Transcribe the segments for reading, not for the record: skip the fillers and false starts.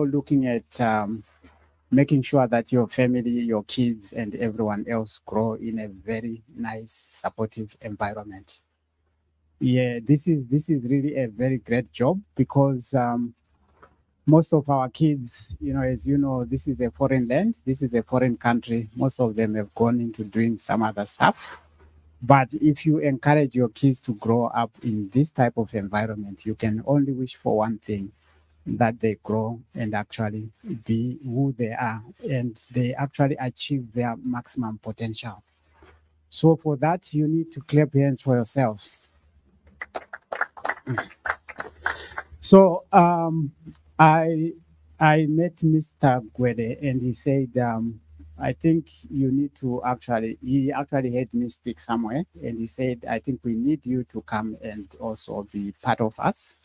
looking at making sure that your family, your kids, and everyone else grow in a very nice, supportive environment. Yeah, this is really a very great job because most of our kids, as you know, this is a foreign land, this is a foreign country. Most of them have gone into doing some other stuff. But if you encourage your kids to grow up in this type of environment, you can only wish for one thing, that they grow and actually be who they are and they actually achieve their maximum potential. So for that, you need to clap hands for yourselves. So I I met Mr. Gwede and he said, I think you need to he actually heard me speak somewhere and he said, I think we need you to come and also be part of us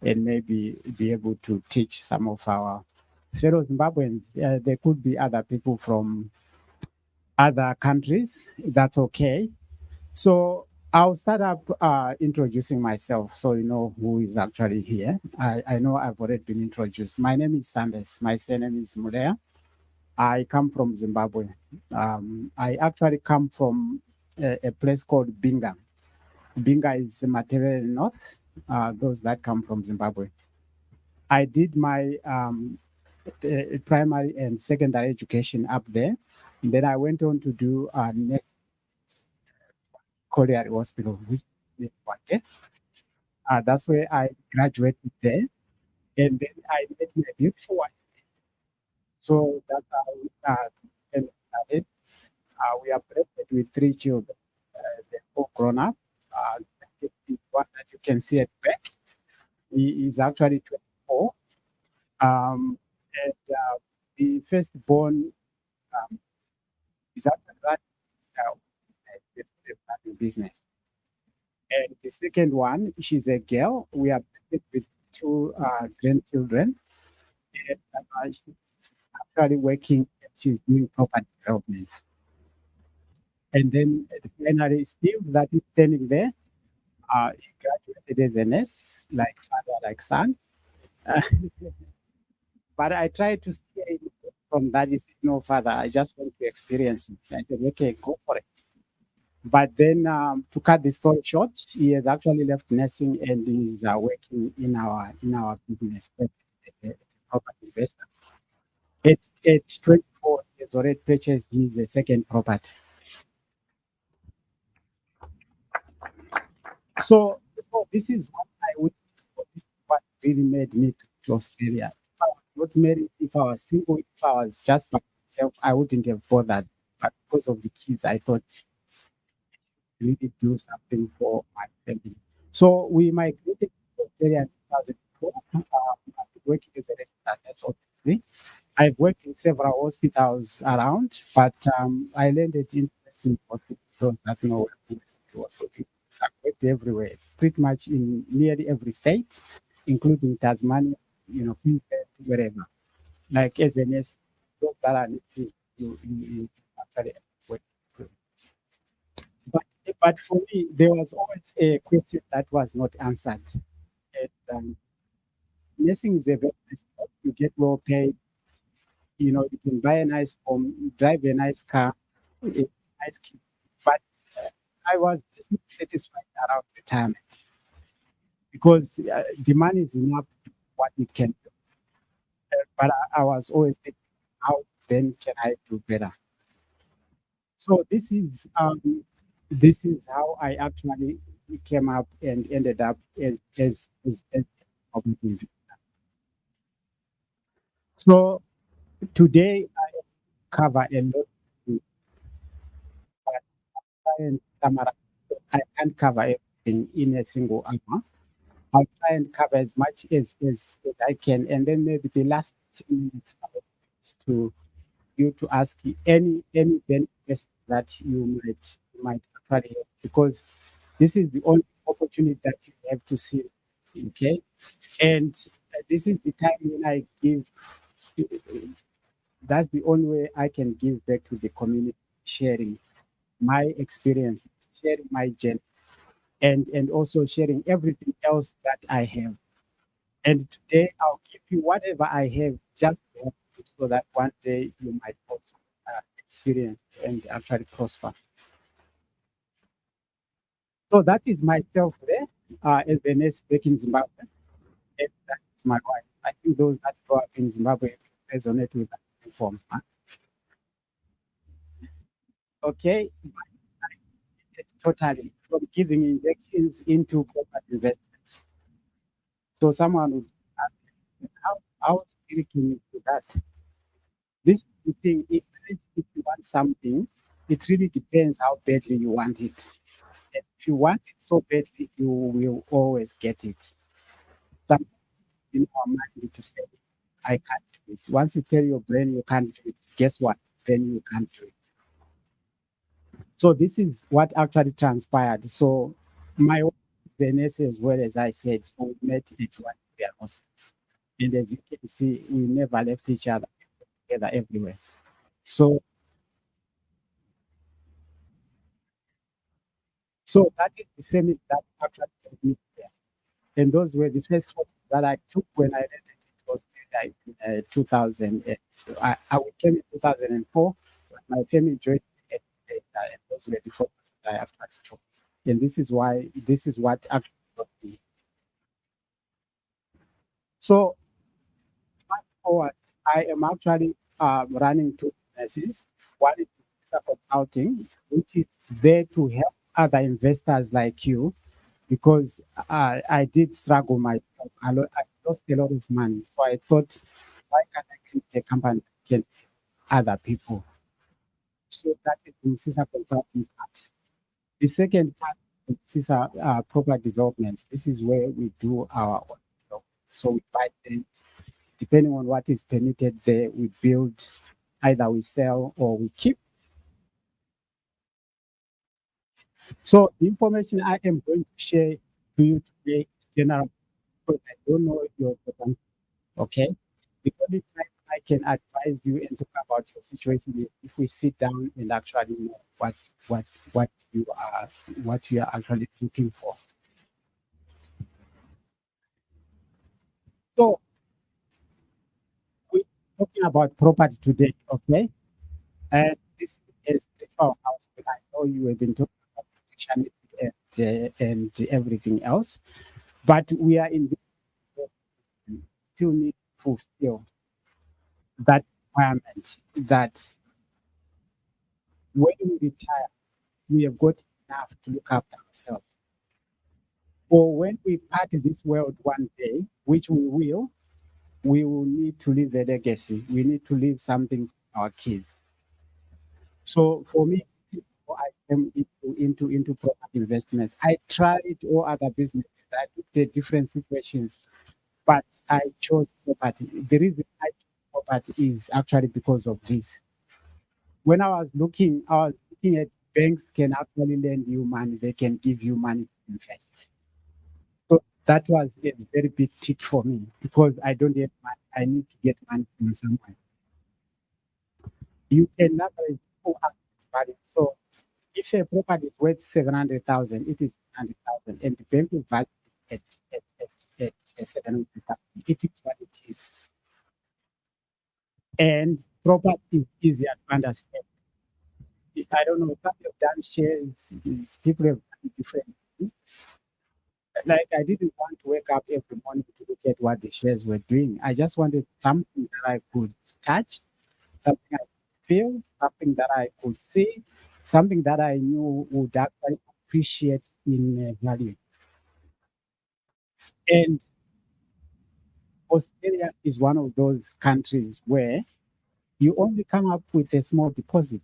and maybe be able to teach some of our fellow Zimbabweans. There could be other people from other countries. That's okay. So I'll start up introducing myself so you know who is actually here. I know I've already been introduced. My name is Sanders. My surname is Mulea. I come from Zimbabwe. I actually come from a place called Binga. Binga is Materere North, those that come from Zimbabwe. I did my primary and secondary education up there. Then I went on to do next Korea Hospital, which is one day. That's where I graduated there. And then I met my beautiful wife. So that's how and started. We are blessed with three children. They're all grown up. The one that you can see at the back, he is actually 24. And the firstborn is actually running his business. And the second one, she's a girl. We are blessed with two grandchildren. And she's actually working, she's doing property developments. And then finally, Steve, that is standing there, he graduated as an S, like father, like son. Uh, but I tried to steer him from that. He said, no, father, I just want to experience it. I said, okay, go for it. But then, to cut the story short, he has actually left nursing and is working in our business as a property investor. At 24, he has already purchased his second property. So this is what I would. This is what really made me to Australia. If I was not married, if I was single, if I was just by myself, I wouldn't have bothered. But because of the kids, I thought really do something for my family. So we migrated to Australia in 2004. I've been working as a registered nurse, obviously. I've worked in several hospitals around, but I landed in nursing hospitals that know where was working. I've worked everywhere, pretty much in nearly every state, including Tasmania, Queensland, wherever. Like as a nurse, those that are nurses, you actually work. But, but for me, there was always a question that was not answered. And, nursing is a very nice job. You get well paid. You can buy a nice home, drive a nice car, a nice kids. But I was just not satisfied around retirement because the money is enough to do what it can do. But I was always thinking, how then can I do better? So this is how I actually came up and ended up as a public. So today I cover a lot, but try and summarize. I can't cover everything in a single hour. I'll try and cover as much as I can, and then maybe the last 10 minutes to you to ask any benefits that you might actually have, because this is the only opportunity that you have to see. Okay, and this is the time when I give. That's the only way I can give back to the community, sharing my experience, sharing my journey, and also sharing everything else that I have. And today I'll give you whatever I have just to help you so that one day you might also experience and actually prosper. So that is myself there as the next back in Zimbabwe. And that is my wife. I think those that grow up in Zimbabwe resonate with that form. Okay, totally. From giving injections into property investments. So someone would ask, how still can you do that? This is the thing. If you want something, it really depends how badly you want it. And if you want it so badly, you will always get it. Something in our mind to say, I can't do it. Once you tell your brain you can't do it, guess what? Then you can't do it. So this is what actually transpired. So my wife is the nurse as well as I said. So we met at one their hospital. And as you can see, we never left each other together everywhere. So that is the family that actually brought me there. And those were the first steps that I took when I read it. It was like 2000. I came in 2004. But my family joined me and those were the first that I actually took. And this is what actually got me. So fast forward, I am actually running two businesses. One is consulting, which is there to help other investors like you because I did struggle myself. I lost a lot of money. So I thought, why can't I create a company that can help other people? So that is the CISA consulting part. The second part is CISA property developments. This is where we do our own development. So we buy them, depending on what is permitted there, we build, either we sell or we keep. So the information I am going to share to you today is general because I don't know your potential. Okay. The only time I can advise you and talk about your situation is if we sit down and actually know what what you are what you are actually looking for. So we're talking about property today, okay? And this is our house. But I know you have been talking about Christianity and everything else, but we are in this still need to fulfill that requirement that when we retire, we have got enough to look after ourselves. For when we part this world one day, which we will need to leave a legacy. We need to leave something for our kids. So for me, I came into property investments. I tried all other businesses. I looked at different situations, but I chose property. The reason I chose property is actually because of this. When I was looking at banks can actually lend you money. They can give you money to invest. So that was a very big tick for me because I don't have money. I need to get money from somewhere. You can leverage full asset value. So if a property is worth 700,000, it is 700,000, and the bank will value it at 700,000. It is what it is. And property is easier to understand. I don't know, some have done shares, people have done different things. Like I didn't want to wake up every morning to look at what the shares were doing. I just wanted something that I could touch, something I could feel, something that I could see, something that I knew would actually appreciate in value. And Australia is one of those countries where you only come up with a small deposit.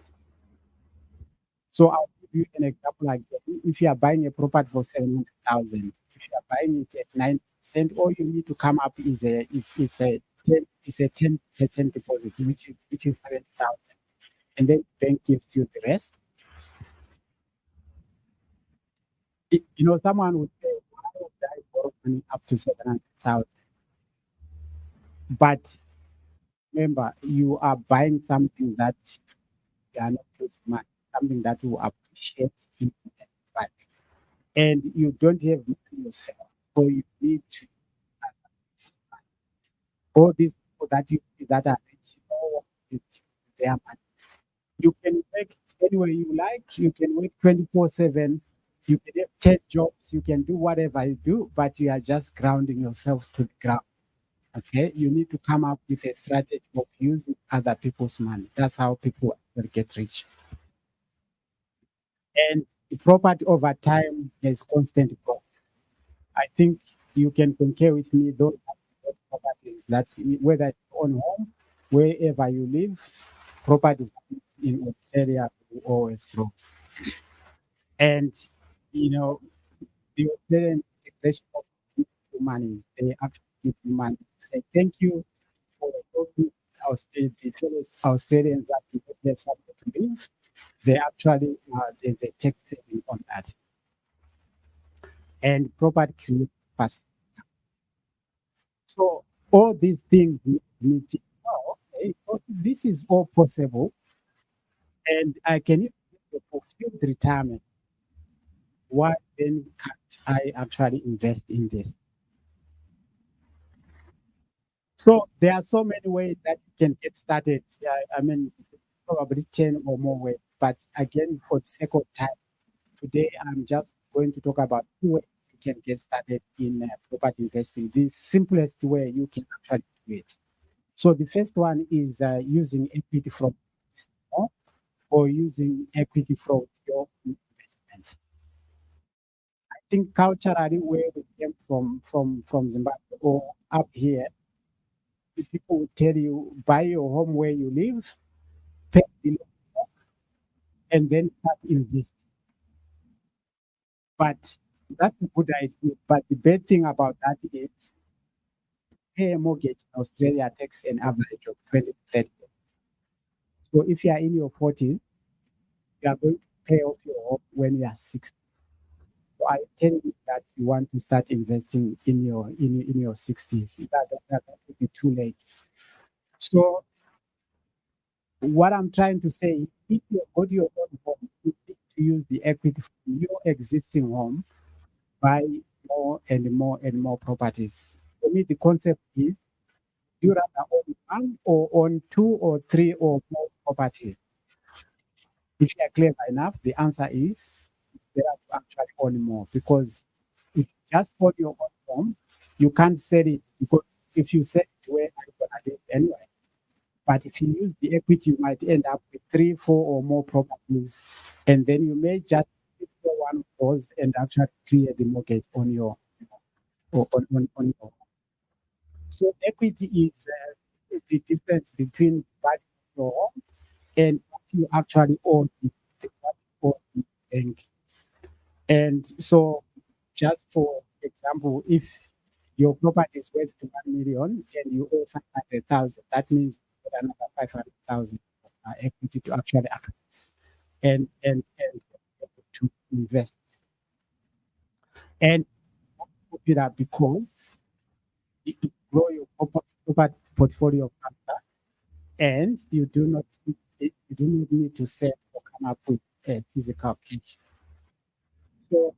So I'll give you an example like that. If you are buying a property for 700,000, if you are buying it at 9%, all you need to come up is a 10% deposit, which is 70,000, and then the bank gives you the rest. Someone would say, "Why would I borrow money up to 700,000?" But remember, you are buying something that you are not losing money, something that will appreciate in value, and you don't have money yourself, so you need to. All these people that you see that are rich, no one is their money. You can work anywhere you like. You can work 24/7. You can have 10 jobs. You can do whatever you do, but you are just grounding yourself to the ground. Okay. You need to come up with a strategy of using other people's money. That's how people will get rich. And the property over time has constant growth. I think you can concur with me, those properties that whether it's on home, wherever you live, property in Australia will always grow. And you know, the Australian taxation of money, they actually give you money to say thank you for helping the fellow Australians that do not have something to live. They actually there's a tax saving on that. And property creates passive. So all these things need to, oh, okay, so this is all possible, and I can even get a fulfilled retirement. Why then can't I actually invest in this? So there are so many ways that you can get started. I mean, probably 10 or more ways. But again, for the sake of time, today I'm just going to talk about two ways you can get started in property investing. The simplest way you can actually do it. So the first one is using equity from stock or using equity from your investments. I think culturally where we came from Zimbabwe or up here, if people will tell you buy your home where you live, pay the loan, and then start investing. But that's a good idea. But the bad thing about that is pay a mortgage in Australia takes an average of 20 to 30. So if you are in your 40s, you are going to pay off your home when you are 60. So I tell you that you want to start investing in your 60s. That will be too late. So what I'm trying to say, if you got your own home, you need to use the equity from your existing home, buy more and more and more properties. For me, the concept is you rather own one or own two or three or more properties. If you are clever enough, the answer is there are to actually own more because if you just own your own home, you can't sell it because if you sell it, where are you gonna live anyway? But if you use the equity, you might end up with three, four, or more properties, and then you may just sell one of those and actually clear the mortgage on your on your. So equity is the difference between buying your home and what you actually own what you own in the bank. And so, just for example, if your property is worth 1 million and you owe 500,000, that means you have another 500,000 equity to actually access and to invest. And popular because it grow your property portfolio faster, and you do not need to sell or come up with a physical cash. So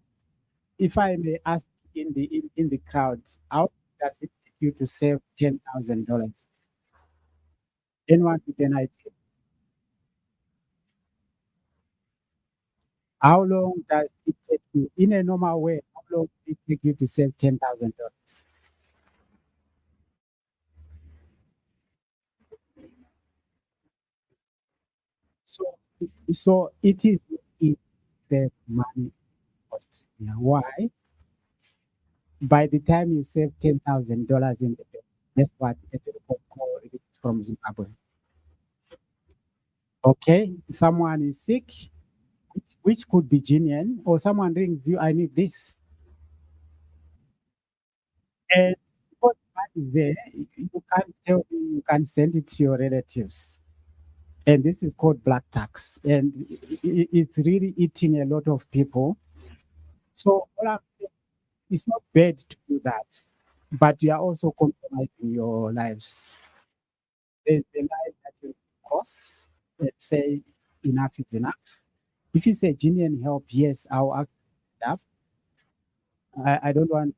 if I may ask in the crowd, how does it take you to save $10,000? Anyone with an idea? How long does it take you in a normal way? How long does it take you to save $10,000? So, so it is easy to save money. Why? By the time you save $10,000 in the bank, that's what a telephone call is from Zimbabwe. Okay, someone is sick, which could be genuine, or someone rings you, I need this. And because money is there, you can't tell me, you can send it to your relatives. And this is called black tax. And it's really eating a lot of people. So all I'm saying, it's not bad to do that, but you are also compromising your lives. There's a line that you cross that say enough is enough. If you say genuine help, yes, I'll act up. I don't want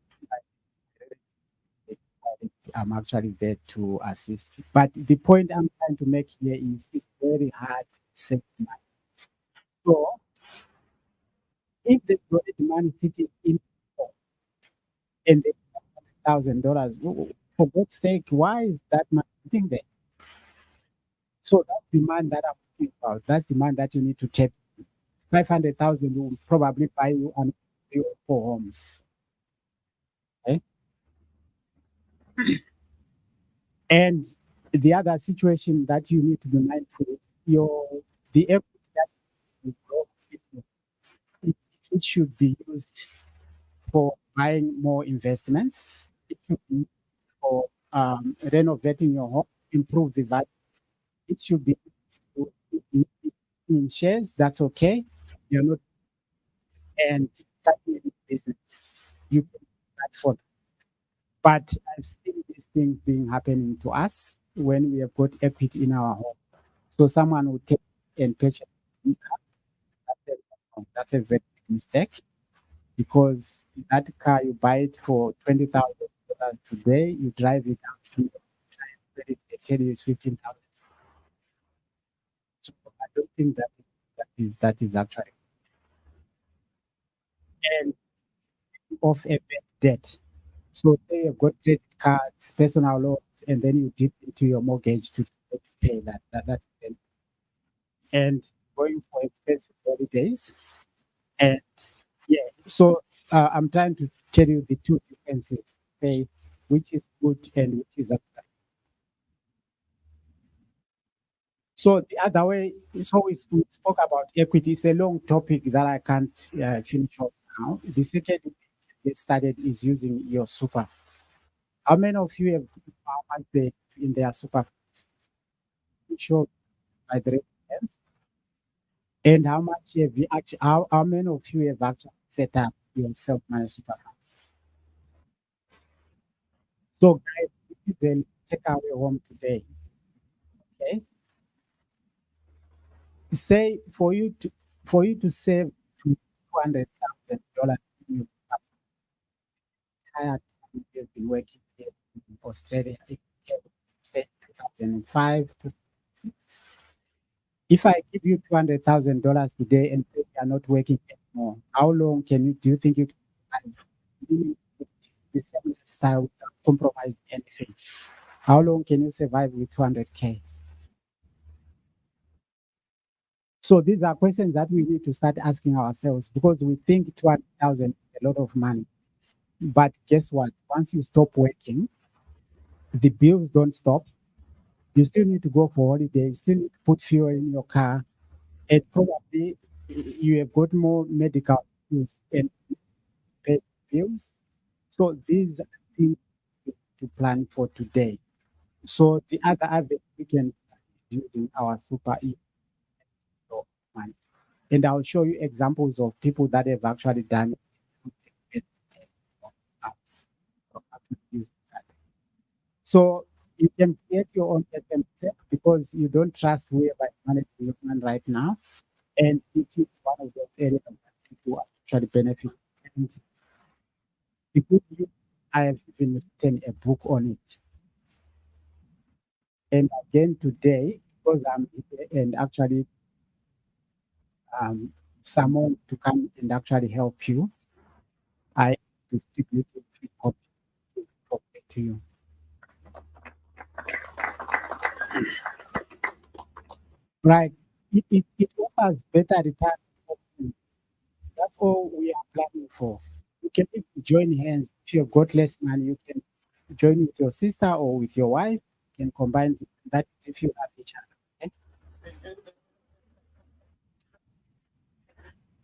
I'm actually there to assist. But the point I'm trying to make here is it's very hard to save money. So if there's already money sitting in and there's $100,000, for God's sake, why is that money sitting there? So that's the man that I'm talking about. That's the man that you need to take. 500,000 will probably buy you an 3 or 4 homes. Okay? And the other situation that you need to be mindful is the equity that you grow, it, it should be used for buying more investments. It should be used for renovating your home, improve the value. It should be in shares. That's okay. You're not and starting a business. You can start for. But I've seen these things being happening to us when we have got equity in our home. So someone will take and purchase. That's a very big mistake because that car you buy it for $20,000 today, you drive it out to it carry is 15,000. So I don't think that is actually and of a bad debt. So say you've got credit cards, personal loans, and then you dip into your mortgage to pay that and going for expensive holidays. And yeah, so I'm trying to tell you the two differences, say which is good and which is bad. So the other way is always we spoke about equity. It's a long topic that I can't finish off now. The second way to get started is using your super. How many of you have how much they in their super funds? Sure, by the hands. And how much have you actually? How many of you have actually set up your self-managed super fund? So, guys, this is the takeaway home today. Okay, say for you to save $200,000 in your entire time you've been working here in Australia, if you have, say 2005 to 6. If I give you $200,000 today and say you are not working anymore, how long do you think you can survive? Living the same lifestyle without compromising anything? How long can you survive with 200K? So these are questions that we need to start asking ourselves because we think 200,000 is a lot of money. But guess what? Once you stop working, the bills don't stop. You still need to go for holiday. You still need to put fuel in your car. And probably you have got more medical issues and pay bills. So these are things to plan for today. So the other avenue we can use using our super money. And I'll show you examples of people that have actually done it. Using that. So you can create your own SMSF because you don't trust whoever is managing your money right now. And it is one of those areas that people actually benefit. And the good news, I have even written a book on it. And again today, because I'm here and actually someone to come and actually help you, I distributed 3 copies to you. Right. It offers better return options. That's all we are planning for. You can even join hands. If you've got less money, you can join with your sister or with your wife. You can combine that if you have each other. Okay?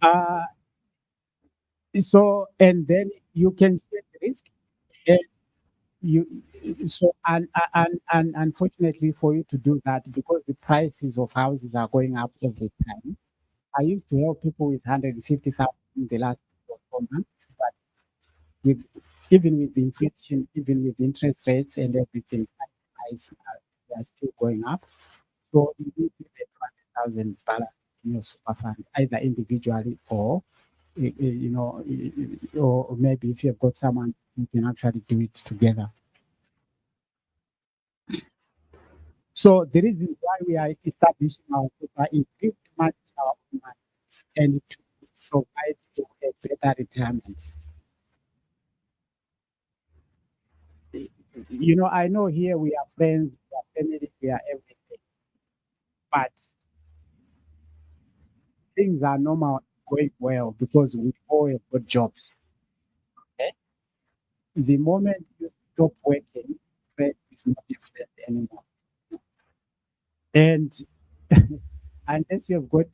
Uh, so and then you can share the risk. And you so and unfortunately for you to do that because the prices of houses are going up every time. I used to help people with 150,000 in the last 4 months, but with even with the inflation, even with interest rates and everything, they are still going up. So you need to get 200,000 balance in your super fund, either individually or or maybe if you've got someone, you can actually do it together. So the reason why we are establishing our super is to manage our own money and to provide for a better retirement. I know here we are friends, we are family, we are everything, but things are normal going well because we all have got jobs. Okay? The moment you stop working, friend is not your friend anymore. And unless you've got a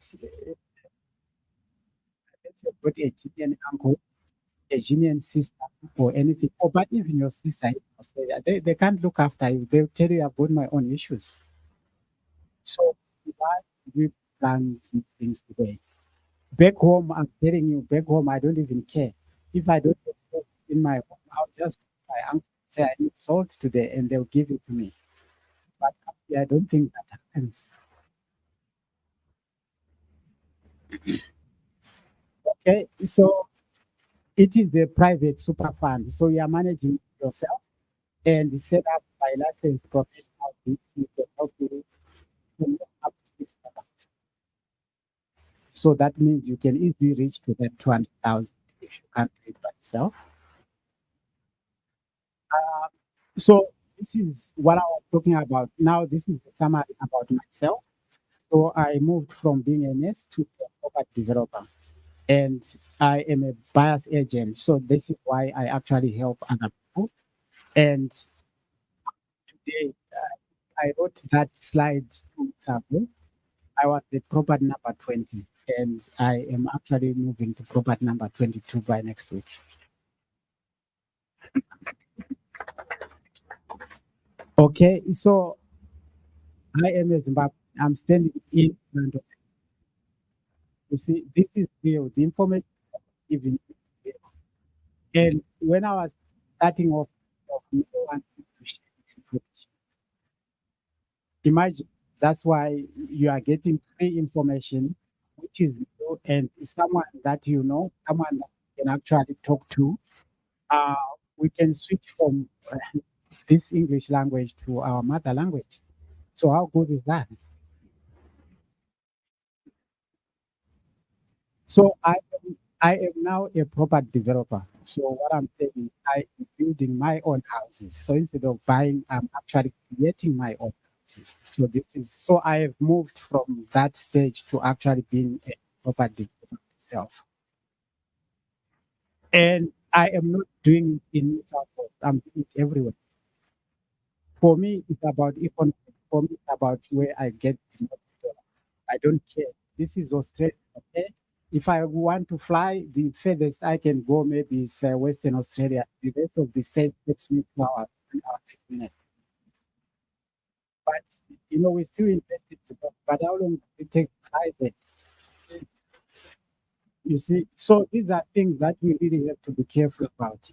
Ghanaian uncle, a Ghanaian sister, or anything, or but even your sister in Australia, they can't look after you. They'll tell you I've got my own issues. So why we plan these things today? Back home, I'm telling you, back home, I don't even care. If I don't have food in my home, I'll just go to my uncle say I need salt today, and they'll give it to me. But up here, I don't think that happens. Okay, so it is a private super fund, so you are managing yourself and set up by licensed professionals who can help you to move up to 6 months. So that means you can easily reach to that 200,000 if you can't do it by yourself. So this is what I was talking about. Now this is the summary about myself. So I moved from being a nurse to a property developer, and I am a buyer's agent. So this is why I actually help other people. And today I wrote that slide 2 weeks ago. I was the property number 20, and I am actually moving to property number 22 by next week. Okay, so I am a Zimbabwe. I'm standing in front of you. See, this is real. The information I'm giving you is real. And when I was starting off, no one used to share this information. Imagine that's why you are getting free information, which is real, and someone that you know, someone that you can actually talk to. Uh, we can switch from this English language to our mother language. So how good is that? So I am now a property developer. So what I'm saying is I am building my own houses. So instead of buying, I'm actually creating my own houses. So I have moved from that stage to actually being a property developer myself. And I am not doing it in South Africa. I'm doing it everywhere. For me, it's about economics. For me, it's about where I get the most dollar. I don't care. This is Australia. Okay? If I want to fly, the furthest I can go maybe is Western Australia. The rest of the states takes me 2 hours, 3 hours, 8 minutes. But we still invest in Zimbabwe. But how long does it take to fly there? You see, so these are things that we really have to be careful about.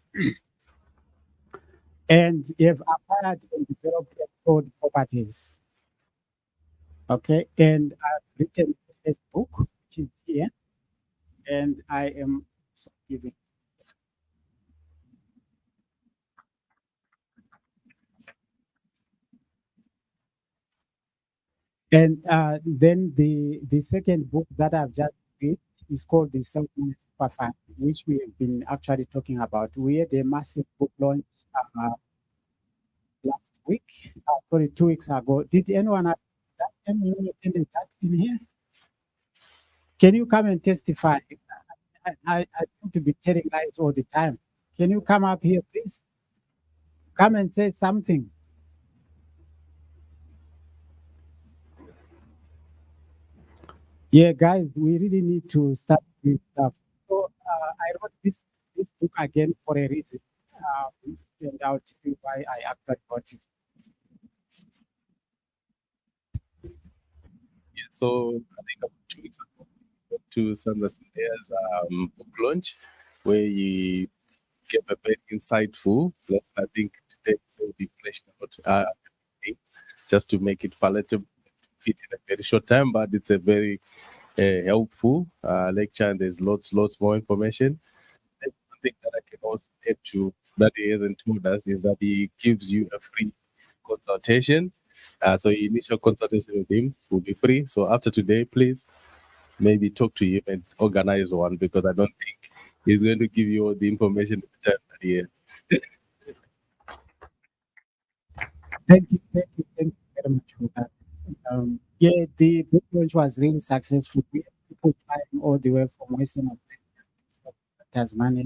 And if acquired and developed and sold properties, okay, and I've written a first book, which is here, and I am also giving. And then the second book that I've just read is called the Self-Managed Super Fund, which we have been actually talking about. We had a massive book launch last week, sorry, 2 weeks ago. Did anyone have that? Anyone attended that in here? Can you come and testify? I seem to be telling lies all the time. Can you come up here, please? Come and say something. Yeah, guys, we really need to start with stuff. So I wrote this book again for a reason, and I'll tell you why I actually wrote it. Yeah, so I think about 2 weeks ago, we went to Sandra Sundaya's book launch, where he gave a very insightful. Plus, I think today will be fleshed out everything, just to make it palatable, fit in a very short time. But it's a very helpful lecture, and there's lots more information. And one thing that I can also add to that he hasn't told us is that he gives you a free consultation So initial consultation with him will be free. So after today, please maybe talk to him and organize one, because I don't think he's going to give you all the information at the time that he has. Thank you very much for that. Yeah, the book launch was really successful. We had people flying all the way from Western Australia, Tasmania,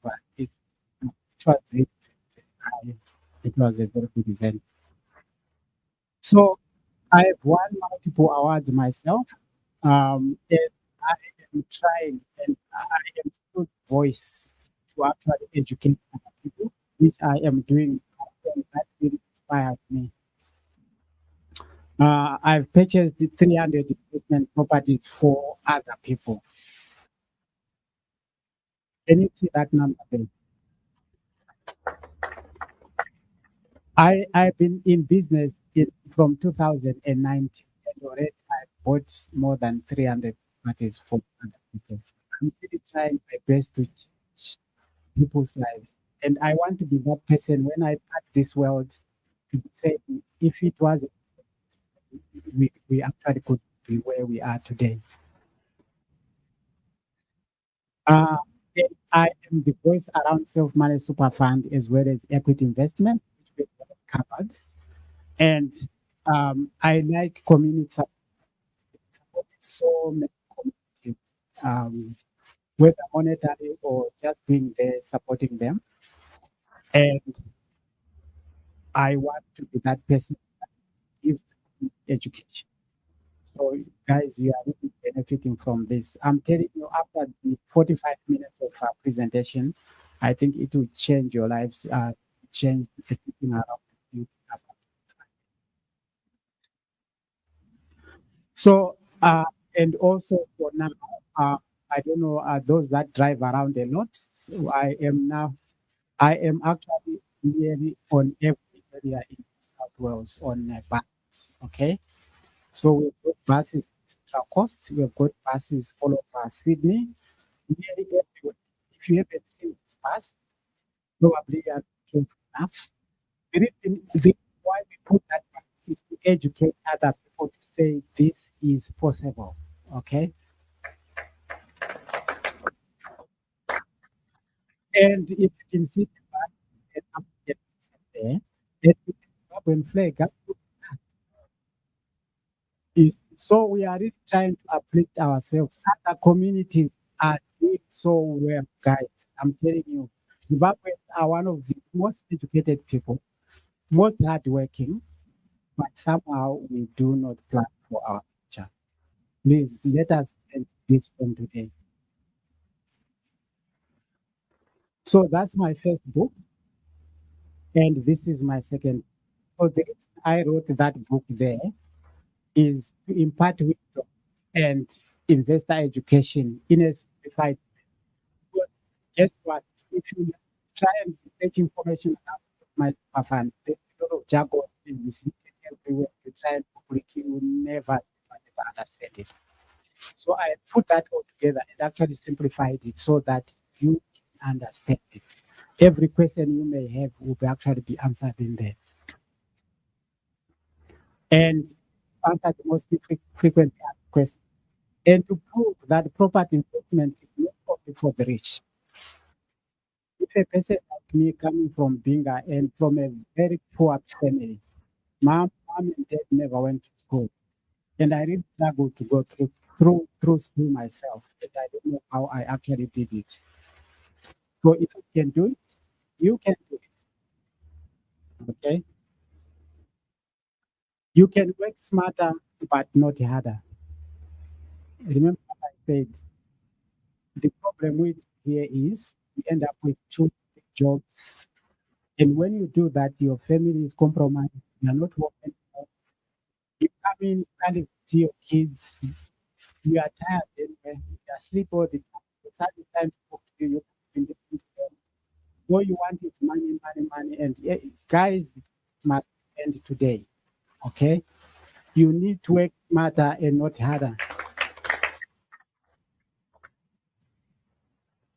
but it was really high. It was a very good event. So I have won multiple awards myself. And I am trying, and I am good voice to actually educate other people, which I am doing. And that really inspires me. I've purchased the 300 investment properties for other people. Can you see that number there? I've been in business from 2019, and already I bought more than 300 properties for other people. I'm really trying my best to change people's lives. And I want to be that person when I part this world to say, if it was, we actually could be where we are today. Uh, and I am the voice around self-managed super fund as well as equity investment, which we have covered. And I like community support. So many communities, whether monetary or just being there supporting them. And I want to be that person that gives education. So, guys, you are really benefiting from this. I'm telling you, after the 45 minutes of our presentation, I think it will change your lives, change everything around you. So, and also for now, uh, I don't know, those that drive around a lot, I am now, I am actually nearly on every area in South Wales on buses, okay? So we've got buses in Central Coast, we've got buses all over Sydney, nearly everywhere. If you haven't seen this bus, probably you are careful enough. The reason why we put that bus is to educate other people to say this is possible, okay? And if you can see the bus, and up there, and you can stop and flag up is so we are really trying to uplift ourselves. Other communities are doing so well, guys. I'm telling you, Zimbabweans are one of the most educated people, most hardworking, but somehow we do not plan for our future. Please let us end this from today. So that's my first book, and this is my second. So the reason I wrote that book there is to impart wisdom and investor education in a simplified. Because guess what? If you try and search information about my fund, there's a lot of jargon and misleading everywhere. You try and Google it, you will never understand it. So I put that all together and actually simplified it so that you can understand it. Every question you may have will be actually be answered in there. And answer the most frequently asked questions. And to prove that property investment is not only for the rich. If a person like me coming from Binga and from a very poor family, mom and dad never went to school. And I really struggled to go through school myself. And I don't know how I actually did it. So if you can do it, you can do it. Okay. You can work smarter but not harder. Remember what I said, the problem with here is you end up with two jobs. And when you do that, your family is compromised. You're not working. You come in, you can't even see your kids. You are tired anyway. You are asleep all the time. It's hardly time to talk to you. You can't even listen to them. All you want is money, money, money. And guys must end today. Okay? You need to work smarter and not harder.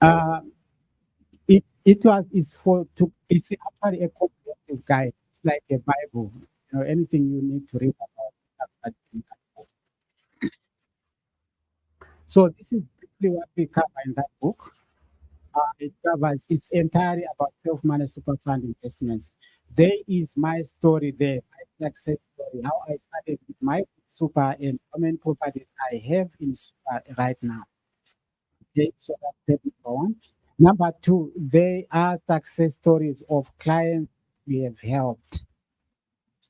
Uh, it was is for to it's actually a comprehensive guide. It's like a Bible. anything you need to read about that in that book. So this is briefly what we cover in that book. It covers, it's entirely about self-managed super fund investments. There is my story there, my success story, how I started with my super and how many properties I have in super right now. Okay, so that's number one. Number two, there are success stories of clients we have helped.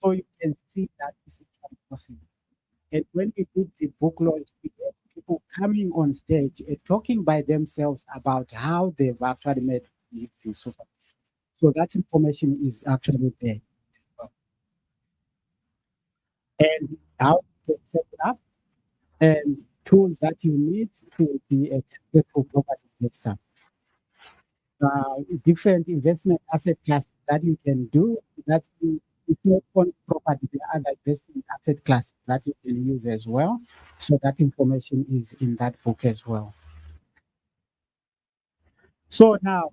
So you can see that this is possible. And when we did the book launch, we had people coming on stage and talking by themselves about how they've actually made using super. So that information is actually there. And how to set it up and tools that you need to be a successful property investor. Different investment asset classes that you can do. It's not only property, there are other investment asset classes that you can use as well. So that information is in that book as well. So now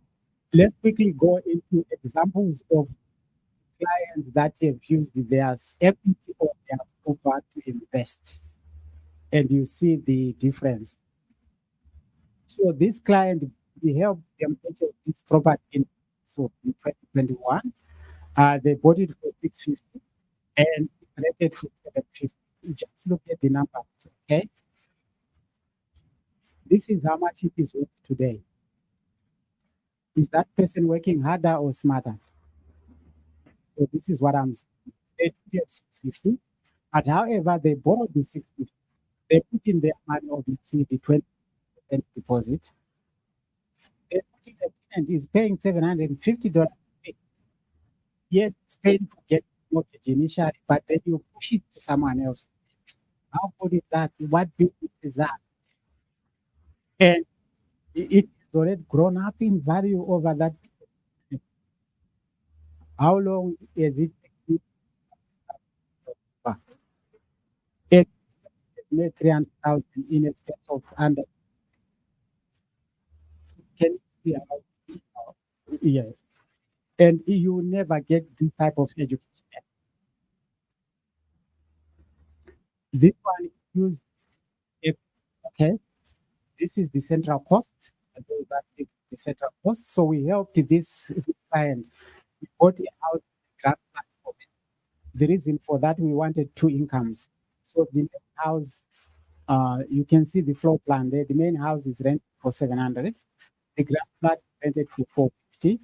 let's quickly go into examples of clients that have used their equity or their super to invest. And you see the difference. So this client, we helped them purchase this property in 2021. They bought it for 650 and rented for 750. Just look at the numbers, okay? This is how much it is worth today. Is that person working harder or smarter? So this is what I'm saying. They get 650, but however, they borrowed the 650. They put in their money, obviously, the 20% deposit. They put in the tenant is paying $750. Yes, it's painful to get mortgage initially, but then you push it to someone else. How good is that? What business is that? And it has already grown up in value over that. How long is it taking? It made 300,000 in a space of under. Can you see how? Yeah. And you never get this type of education. This one use it. Okay. This is the central cost. Those are the central cost. So we helped this client. We bought a house grant platform. The reason for that, we wanted two incomes. So the main house, you can see the floor plan there. The main house is rented for 700. The ground flat rented for 450.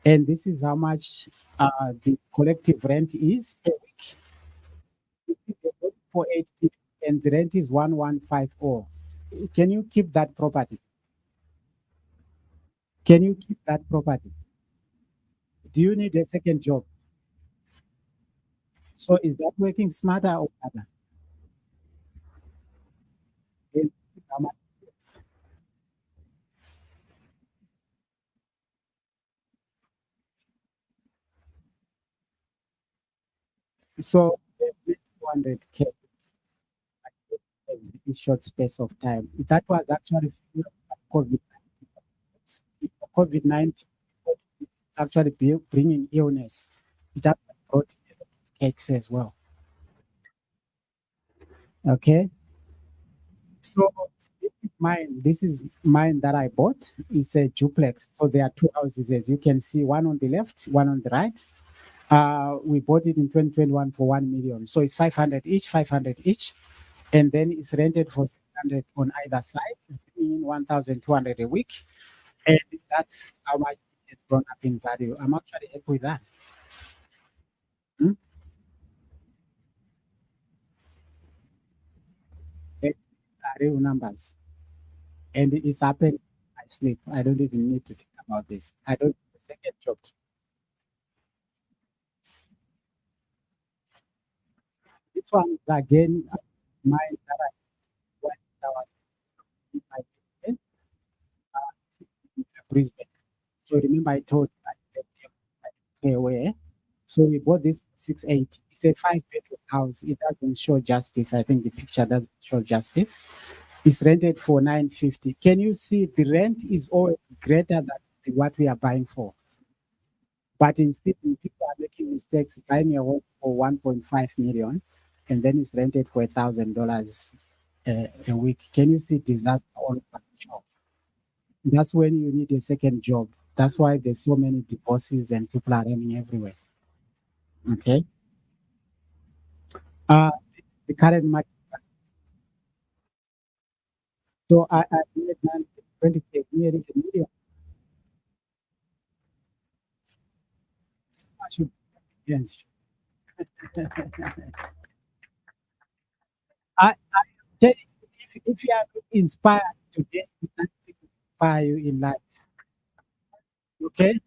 And this is how much the collective rent is per week. For 850 and the rent is 1150. Can you keep that property? Can you keep that property? Do you need a second job? So is that working smarter or harder? And how much- So 200K in short space of time. That was actually COVID. COVID-19 actually bringing illness. That brought cakes as well. Okay. So this is mine. This is mine that I bought. It's a duplex. So there are two houses, as you can see, one on the left, one on the right. We bought it in 2021 for 1 million. So it's 500 each, 500 each. And then it's rented for 600 on either side. It's bringing 1,200 a week. And that's how much it has gone up in value. I'm actually happy with that. Hmm? And these are real numbers. And it's happened. I sleep. I don't even need to think about this. I don't need a second job. This one is again mine that I went I was in my weekend, in Brisbane. So remember I told you I stay away. So we bought this for 680. It's a 5 bedroom house. It doesn't show justice. I think the picture doesn't show justice. It's rented for 950. Can you see the rent is always greater than what we are buying for? But in Sydney, people are making mistakes buying a home for 1.5 million and then it's rented for $1,000 a week. Can you see disaster all over the shop? That's when you need a second job. That's why there's so many divorces and people are running everywhere. Okay. Uh, the current market. So I made 20K, nearly a million. So I should yes. I tell you, if you are not inspired today, nothing will inspire you in life. Okay.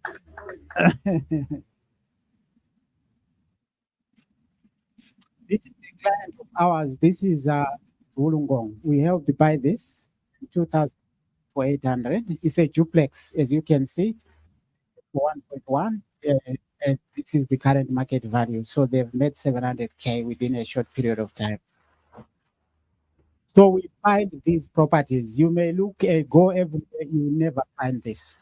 This is the client of ours. This is Wollongong. We helped buy this in 2000 for 800. It's a duplex, as you can see, for 1.1. And this is the current market value. So they've made 700K within a short period of time. So we find these properties. You may go everywhere, you never find this.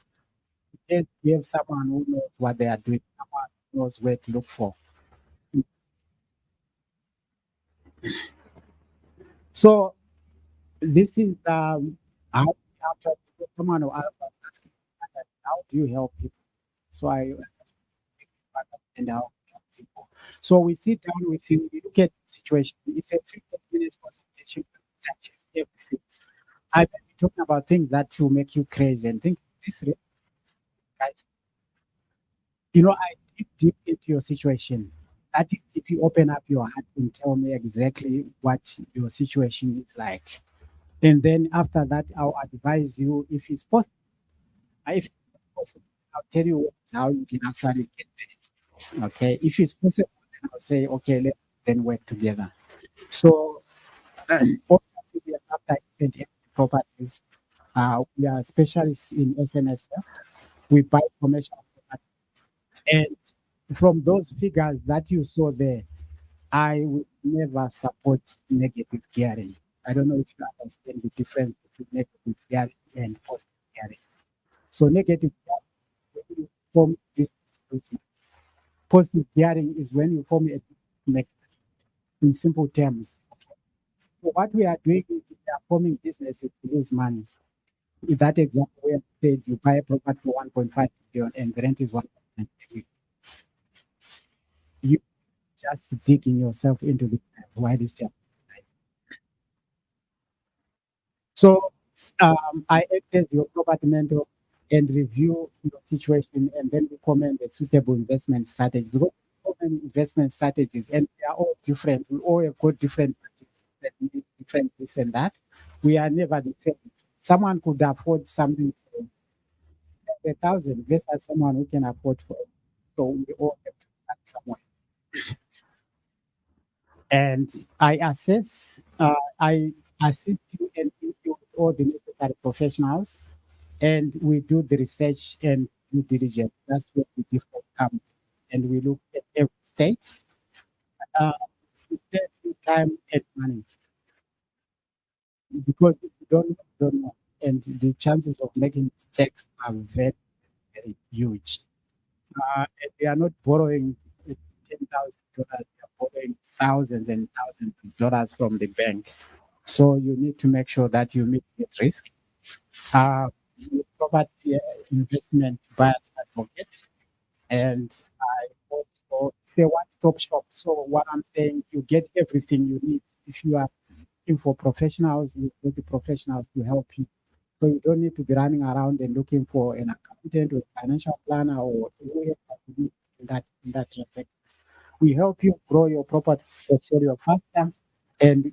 Yes, we have someone who knows what they are doing, someone who knows where to look for. So this is how after someone who asked us, how do you help people? So I and how to help people. So we sit down with him, we look at the situation. It's a 15 minutes consultation that touches everything. I may be talking about things that will make you crazy and think this really, guys. I deep into your situation. That if you open up your heart and tell me exactly what your situation is like. And then after that, I'll advise you if it's possible. If it's possible, I'll tell you how you can actually get there. Okay. If it's possible, then I'll say, okay, let's then work together. So obviously, after extending properties, we are specialists in SNSF. We buy commercial property. And from those figures that you saw there, I would never support negative gearing. I don't know if you understand the difference between negative gearing and positive gearing. So negative gearing is when you form this situation. Positive gearing is when you form a business in simple terms. So what we are doing is we are forming businesses to lose money. In that example where I said you buy a property for 1.5 million and the rent is 1%, you just digging yourself into the why this thing. So I act as your property mentor and review your situation and then recommend a suitable investment strategy. Because so many investment strategies and they are all different. We all have got different budgets that need different this and that. We are never the same. Someone could afford something for 1,000 versus someone who can afford for. So we all have to start somewhere. And I assist you and give you all the necessary professionals and we do the research and due diligence. That's where the difference comes. And we look at every state. Uh, we spend time and money because if you don't know. And the chances of making mistakes are very, very huge. And we are not borrowing $10,000, we are borrowing thousands and thousands of dollars from the bank. So you need to make sure that you mitigate risk. Uh, Property investment buyers advocate, and I also say one-stop shop. So what I'm saying, you get everything you need. If you are looking for professionals, you go to professionals to help you. So you don't need to be running around and looking for an accountant or a financial planner or whoever to do in that respect. We help you grow your property portfolio faster, and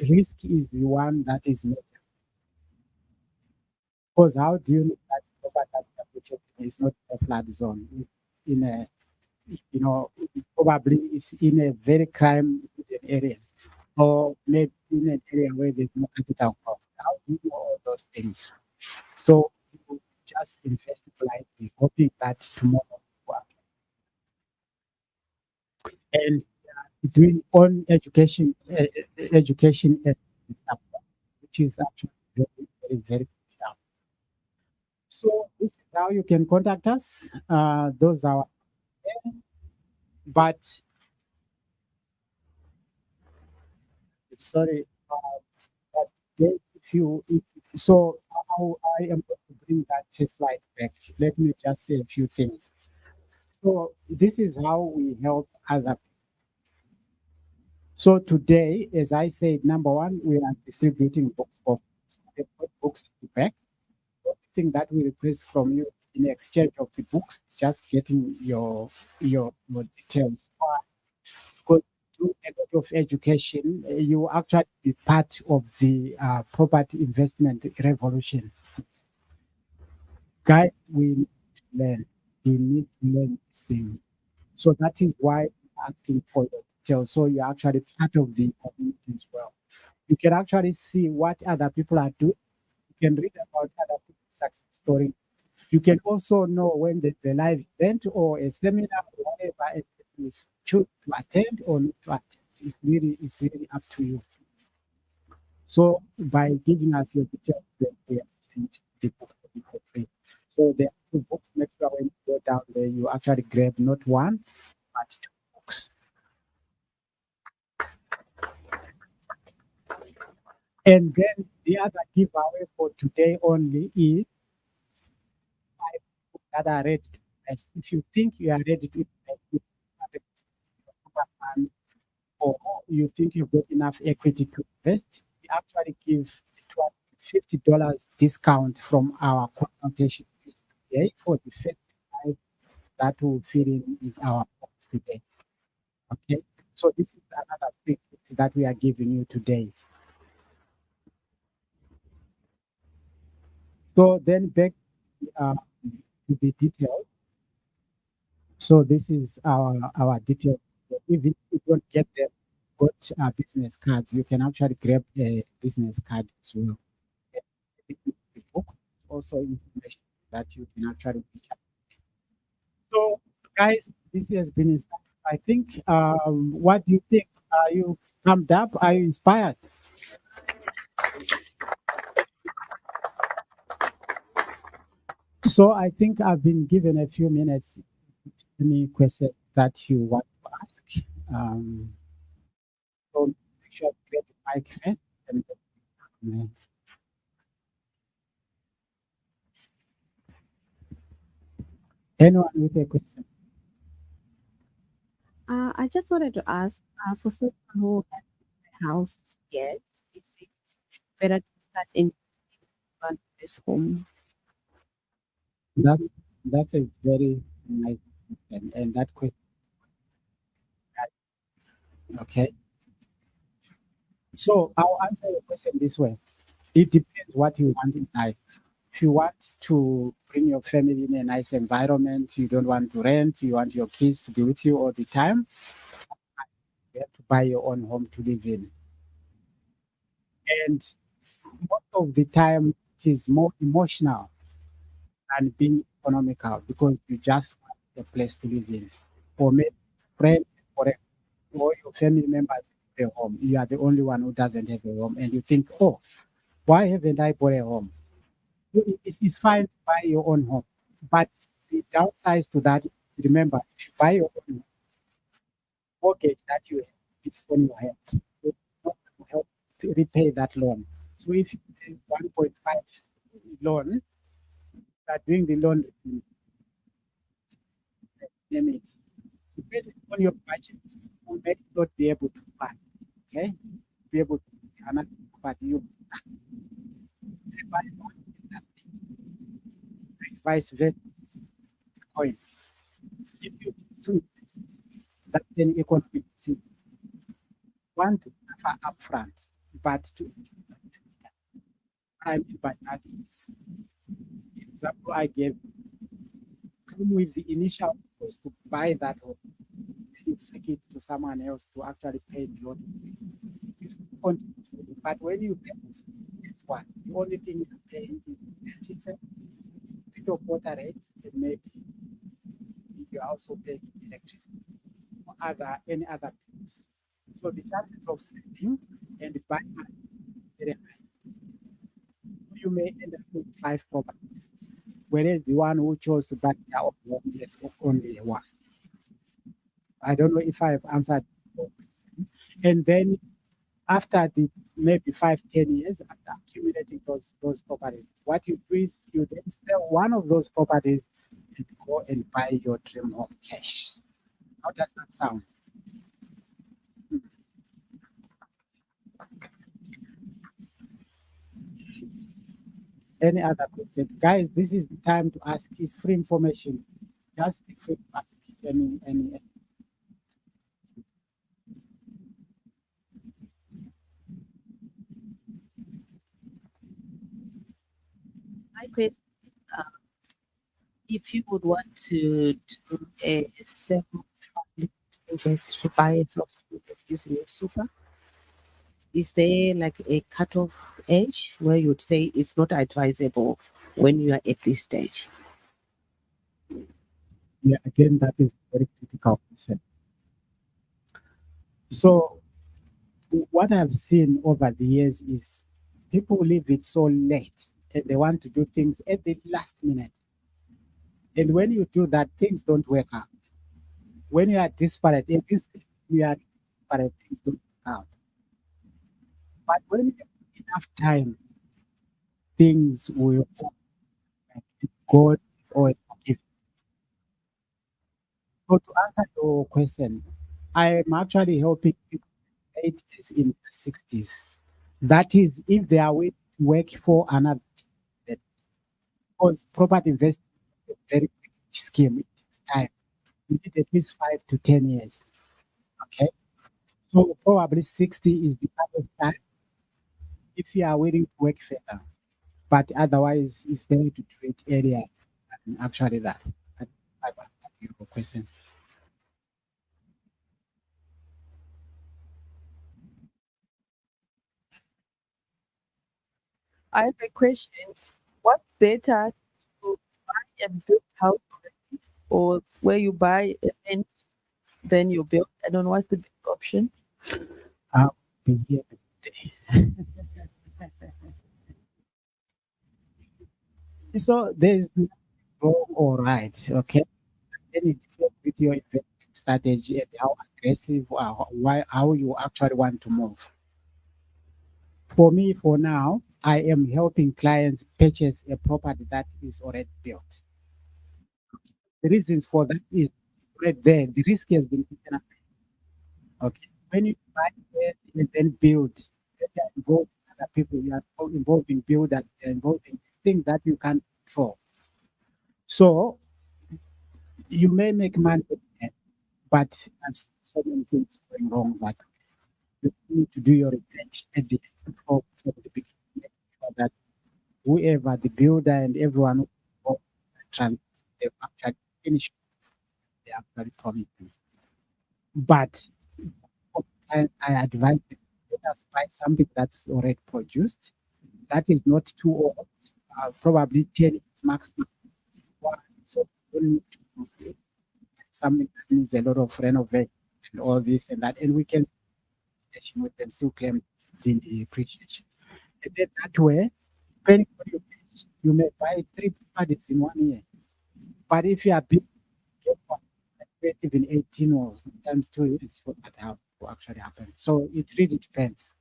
risk is the one that is major. Because how do you know that property that you are purchasing is not a flood zone? It's in a, probably it's in a very crime area, or maybe in an area where there's no capital cost. How do you know all those things? So you just invest blindly, hoping that tomorrow will work. And doing on education and stuff, which is actually very, very, very crucial. So this is how you can contact us. Those are But sorry, but then so how I am going to bring that slide back. Let me just say a few things. So this is how we help other. So today, as I said, number one, we are distributing books for books back. The only thing that we request from you in exchange of the books is just getting your details. Because through a lot of education, you actually be part of the property investment revolution. Guys, we need to learn. We need to learn these things. So that is why I'm asking for your details. So you're actually part of the community as well. You can actually see what other people are doing. You can read about other people's success story. You can also know when there's a live event or a seminar or whatever, and you choose to attend or not to attend. It's really up to you. So by giving us your details, then we exchange the book for free. So there are two books. Make sure when you go down there, you actually grab not one, but two books. And then the other giveaway for today only is that are ready to invest. If you think you are ready to invest, you are ready to super fund, or you think you've got enough equity to invest, we actually give $50 discount from our consultation fees today for the first five that will fit in our box today. Okay, so this is another free gift that we are giving you today. So then back to the details. So this is our details. Even if you don't get them, got business cards, you can actually grab a business card as well. The book also information that you can actually pick up. So, guys, this has been inspiring. I think. What do you think? Are you pumped up? Are you inspired? So, I think I've been given a few minutes. Any questions that you want to ask? Um, so make sure to get the mic first. And then, anyone with a question? I just wanted to ask for someone who has a house yet, is it better to start in this home? That's that's a very nice question, and that question. Okay, so I'll answer your question this way. It depends what you want in life. If you want to bring your family in a nice environment, you don't want to rent, you want your kids to be with you all the time, you have to buy your own home to live in. And most of the time, it is more emotional than being economical because you just want a place to live in. Or maybe friends or all your family members have a home. You are the only one who doesn't have a home. And you think, oh, why haven't I bought a home? It's fine to buy your own home. But the downside to that is, remember, if you buy your own mortgage that you have, it's on your head. It's not going to help to repay that loan. So if you pay 1.5 loan, start doing the loan limit, depending on your budget, you may not be able to buy. Okay? Be able to buy another property. You buy one, that vice versa coin. If you so invest, that then economic want to suffer upfront, but to what I mean by that is the example I gave come with the initial cost to buy that home. You take it to someone else to actually pay the loan. You still continue to do it. But when you get this, guess what? The only thing you're paying is electricity, bit of water rates, and maybe you're also paying electricity or any other bills. So the chances of saving and buying are very high. You may end up with five properties, whereas the one who chose to buy their own home is only one. I don't know if I've answered your question. And then after the maybe 5, 10 years after accumulating those properties, what you do is you then sell one of those properties and go and buy your dream home cash. How does that sound? Any other question? Guys, this is the time to ask. It's free information. Just be free to ask any. My question, uh, if you would want to do a self-public invest to buy a software using your super, is there like a cutoff age where you would say it's not advisable when you are at this stage? Yeah, again, that is very critical question. So what I've seen over the years is people leave it so late and they want to do things at the last minute. And when you do that, things don't work out. When you are disparate, if you say you are disparate, things don't work out. But when you have enough time, things will work. God is always forgiving. So to answer your question, I am actually helping people 80s in the 60s. That is, if they are waiting to work for another, because property investment is a very quick scheme. It takes time. You need at least 5 to 10 years. Okay. So probably 60 is the kind of time if you are willing to work further. But otherwise, it's better to do it earlier than actually that. I've answered your question. I have a question. What's better to buy a built house already or where you buy and then you build? I don't know what's the best option. I'll be here today. So there's no wrong or right. Okay. Then it depends with your investment strategy and how aggressive or how you actually want to move. For me, for now, I am helping clients purchase a property that is already built. The reasons for that is right there. The risk has been taken up. Okay. When you buy it and then build, then you are involved in other people, you are involved in builders, you are involved in things that you can't control. So you may make money, but I've seen so many things going wrong that you need to do your research at the from the beginning, make sure that whoever the builder and everyone who involved in the transaction, they've actually finished what they actually promising. But I advise them, let us buy something that's already produced, that is not too old, probably 10 years maximum. So you don't need to do something that needs a lot of renovation and all this and that, and we can still claim the appreciation. And then that way, depending on your age, you may buy 3 properties in 1 year. But if you are big, get one, like even 18 or sometimes 2 years for that house to actually happen. So it really depends.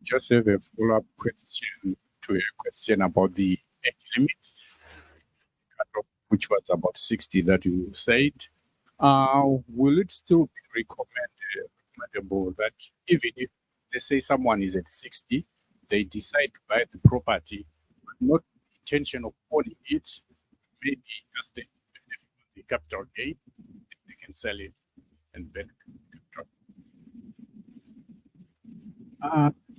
Just have a follow-up question to your question about the age limit, which was about 60 that you said. Will it still be recommendable that even if, let's say, someone is at 60, they decide to buy the property, but not with the intention of owning it, maybe just the capital gain, they can sell it and benefit capital.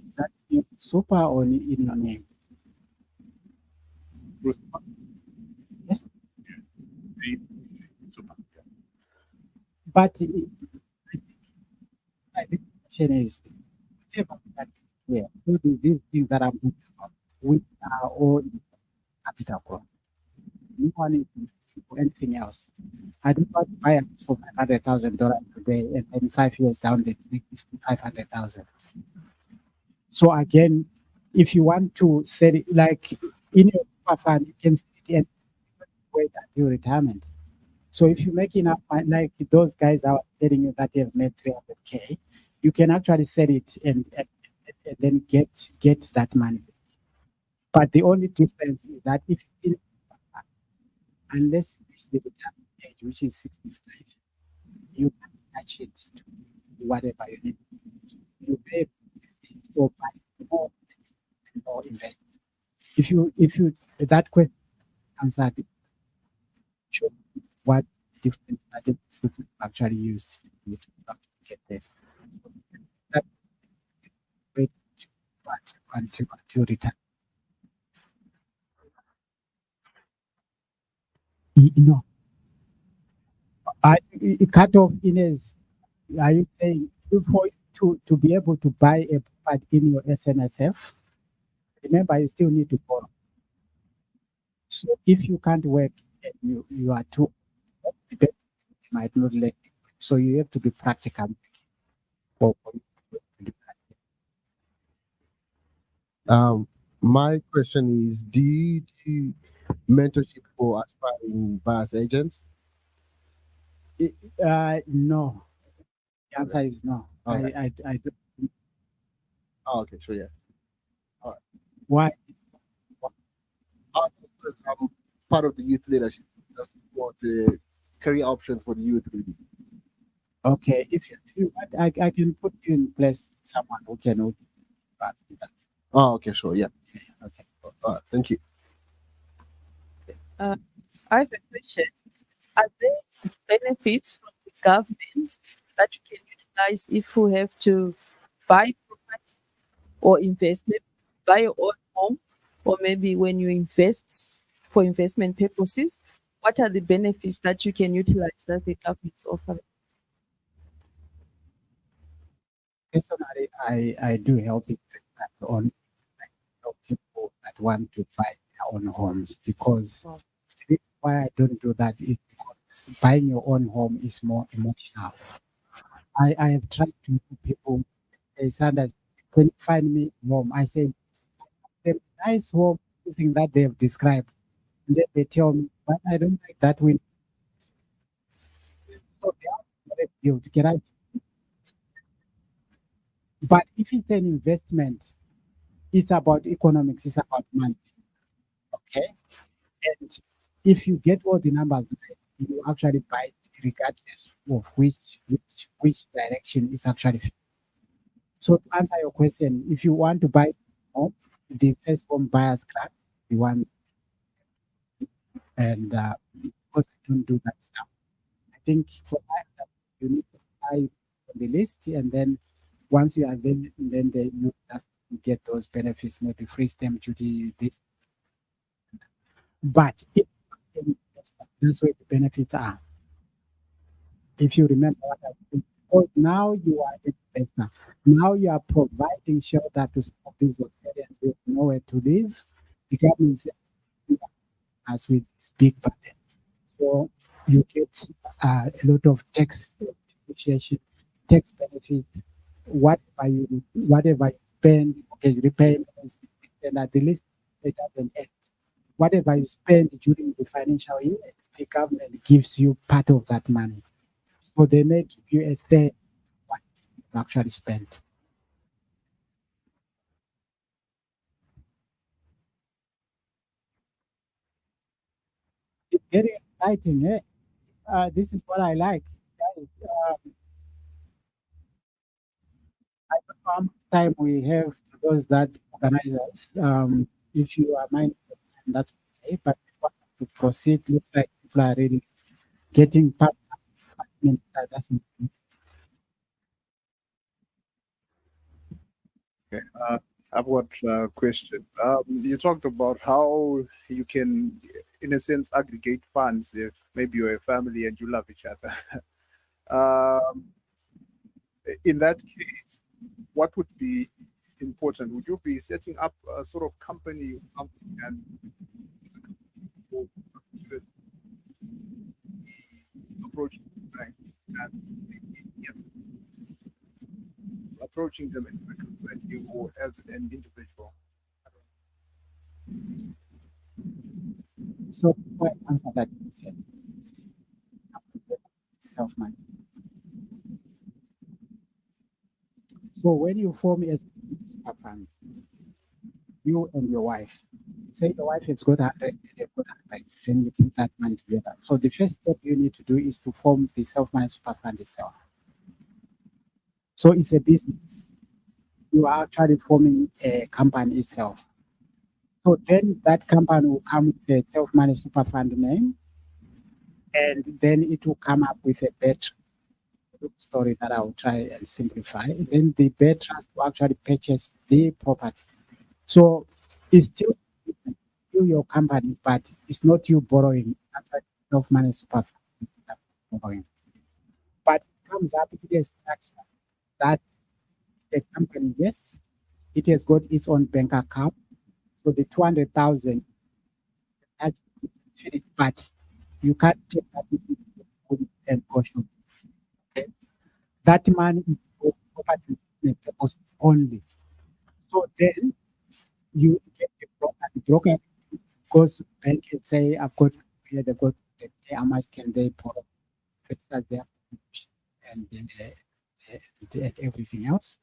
Is that in super or in your name? Yes. Super. Yeah. But my big question is, whatever that yeah, these things that I'm talking about, we are all in capital growth. No one is investing for anything else. I don't want to buy a house for $500,000 today, and then 5 years down, they make this 500,000. So again, if you want to sell it, like in your super fund, you can sell it and wait until retirement. So if you make enough, like those guys are telling you that they've made 300K, you can actually sell it and then get that money. But the only difference is that if you unless you reach the retirement age, which is 65, you can touch it to whatever you need. You pay invest it or buy more and more invest. If you that question answered, show what different strategies people actually used to get there. That way to until retire. No, cut off in as are you saying for to be able to buy a part in your SNSF? Remember, you still need to borrow. So if you can't work, and you are too, the bank might not let you. So you have to be practical for you to do that. My question is, do you do mentorship for aspiring buyers agents? No, the answer is no. Okay. I don't. Oh, okay, sure, yeah. Why? Because I'm part of the youth leadership. That's what the career options for the youth really. Okay, if you want, I can put you in place someone who can help you with that. Oh, okay, sure, yeah. Okay. All right, thank you. I have a question. Are there benefits from the government that you can utilize if you have to buy property or investment, buy your own home, or maybe when you invest for investment purposes? What are the benefits that you can utilize that the government is offering? Personally, I do help investors on I help people that want to buy their own homes because Wow. the reason why I don't do that is because buying your own home is more emotional. I have tried to do people say, Sanders, can you find me a home? I say, the nice home, everything that they have described. And then they tell me, but I don't like that window. So they are correct built. Can I? But if it's an investment, it's about economics, it's about money. Okay. And if you get all the numbers right, you actually buy it regardless of which direction is actually. So to answer your question, if you want to buy home, the first home buyer's card, the one, and because I don't do that stuff, I think for that you need to buy on the list, and then once you are then you just get those benefits, maybe free stamp duty, this. But if that's where the benefits are. If you remember what I said, because now you are an investor. Now you are providing shelter to some of these Australians who have nowhere to live. The government says, as with this big burden. So you get a lot of tax depreciation, tax benefits, whatever you spend, okay, repayments, and at the least it doesn't end. Whatever you spend during the financial year, the government gives you part of that money. So they may give you a third of what you actually spent. It's very exciting, eh? This is what I like. Guys, I don't know how much time we have to those that organize us. If you are mindful, that's okay. But if you want to proceed, looks like people are really getting part. That's Okay. I've got a question. You talked about how you can, in a sense, aggregate funds if maybe you're a family and you love each other. um, in that case, what would be important? Would you be setting up a sort of company or something and approach the bank and yeah, approaching them as a company or as an individual? so before I answer that question, self-managed. So when you form a super fund, you and your wife, say your wife has got 100 and you've got 100, then you put that money together. So the first step you need to do is to form the self-managed super fund itself. So it's a business. You are actually forming a company itself. So then that company will come with the self-managed super fund name, and then it will come up with a bed story that I will try and simplify. Then the bed trust will actually purchase the property. So it's still your company, but it's not you borrowing. Actually, self-managed super fund borrowing. But it comes up with a structure that the company, yes, it has got its own bank account. So the 200,000, but you can't take that and caution. Okay? That money is for property purposes only. So then you get a broker. The broker goes to the bank and say, I've got here, they've got how much can they borrow? That's their and then and everything else.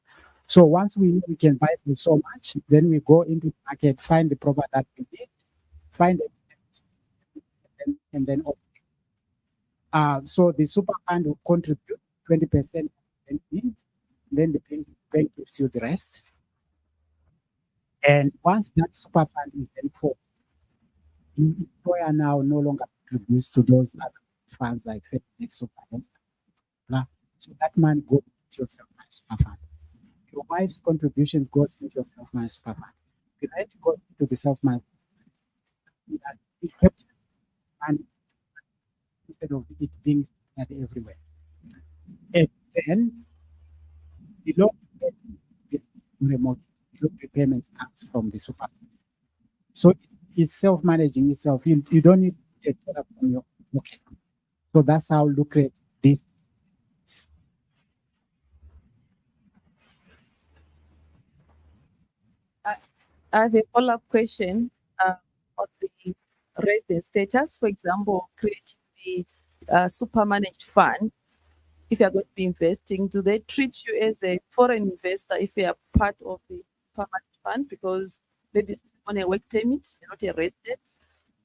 So once we know we can buy for so much, then we go into the market, find the property that we need, find it, and then so the super fund will contribute 20% and needs, then the bank gives you the rest. And once that super fund is then formed, the employer now no longer contributes to those other funds like super fund. So that money goes into your self-managed super fund. Your wife's contributions goes into your self-managed super fund. The rent goes into the self-managed and instead of it being spread everywhere. And then the loan repayment comes from the super. So it's self-managing itself. You don't need to take it from your pocket. So that's how lucrative this is. I have a follow-up question on the resident status. For example, creating the super managed fund. If you are going to be investing, do they treat you as a foreign investor if you are part of the super managed fund because maybe it's on a work permit, you're not a resident,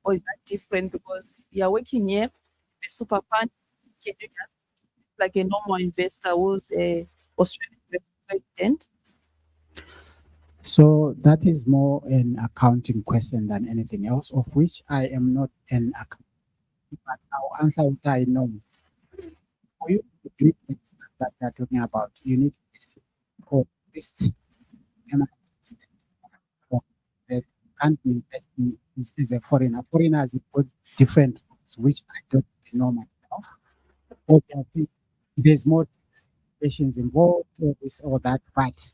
or is that different because you're working here, a super fund? Can you just like a normal investor who's a Australian resident? So that is more an accounting question than anything else, of which I am not an accountant. But I'll answer what I know. For you to do things that you're talking about, you need to or list or that can't be investing is a foreigner. Foreigners have got different rules, which I don't know myself. Obviously, there's more questions involved, or this or that, but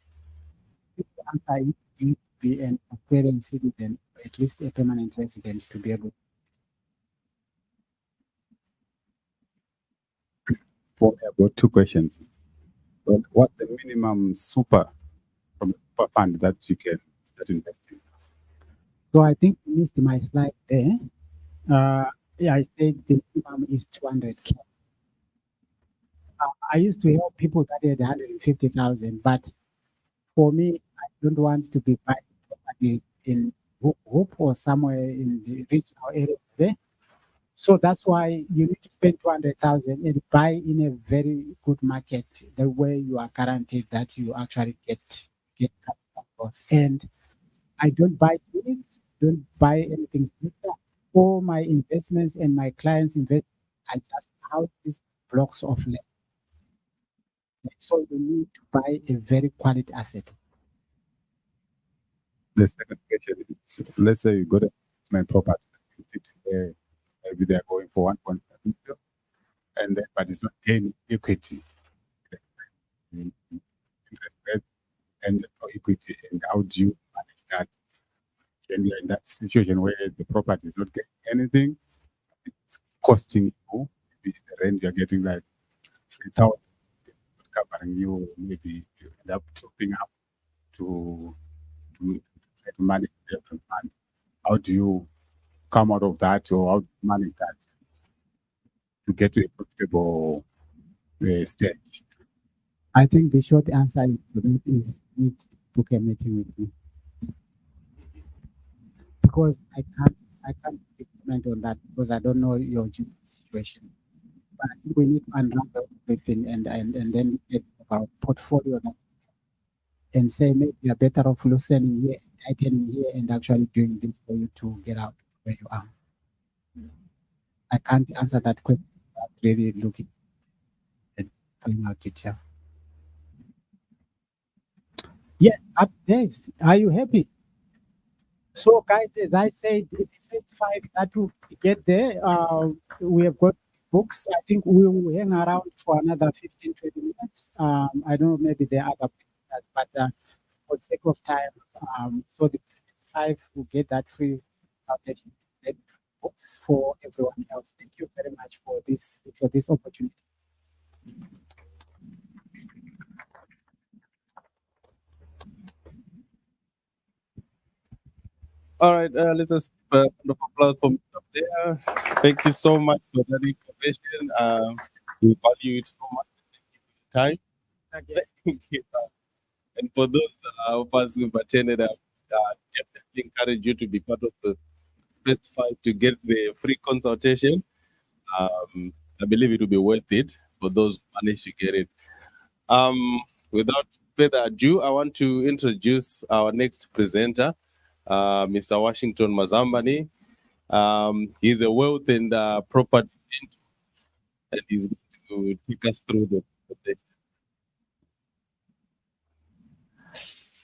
if the answer is you need to be an Australian citizen, or at least a permanent resident to be able. I've got two questions. So what's the minimum super from the super fund that you can start investing? So I think you missed my slide there. Yeah, I said the minimum is 200K. I used to help people that had 150,000, but for me, I don't want to be buying properties in Hope or somewhere in the regional areas there. So that's why you need to spend 200,000 and buy in a very good market, the way you are guaranteed that you actually get capital growth. And I don't buy units, don't buy anything similar. All my investments and my clients invest are just out these blocks of land. So you need to buy a very quality asset. The second question is, let's say you got a investment property, maybe they're going for 1.5 million, and then, but it's not gaining equity. Interest rate and no equity, and how do you manage that? When you're in that situation where the property is not getting anything, it's costing you, maybe the rent you're getting like 3,000, covering you, maybe you end up topping up to try to manage the different fund. How do you come out of that, or how do you manage that to get to a profitable stage? I think the short answer to that is need to book a meeting with me because I can't comment on that because I don't know your situation. But I think we need to unravel everything and then get our portfolio and say maybe you're better off loosening here, tightening here, and actually doing this for you to get out where you are. I can't answer that question without really looking at final detail. Yeah, up next. Are you happy? So, guys, as I said, the first five that will get there, we have got books. I think we will hang around for another 15, 20 minutes. I don't know, maybe there are other presenters, but for the sake of time, so the first five will get that free consultation, then books for everyone else. Thank you very much for this opportunity. All right, let's just round of applause for Mr. Blair. Thank you so much for that information. We value it so much. Thank you for your time. Thank you. And for those of us who've attended, definitely encourage you to be part of the first five to get the free consultation. I believe it will be worth it for those who manage to get it. Without further ado, I want to introduce our next presenter, Mr. Washington Mazambani. He's a wealth and property mentor, and he's going to take us through the presentation.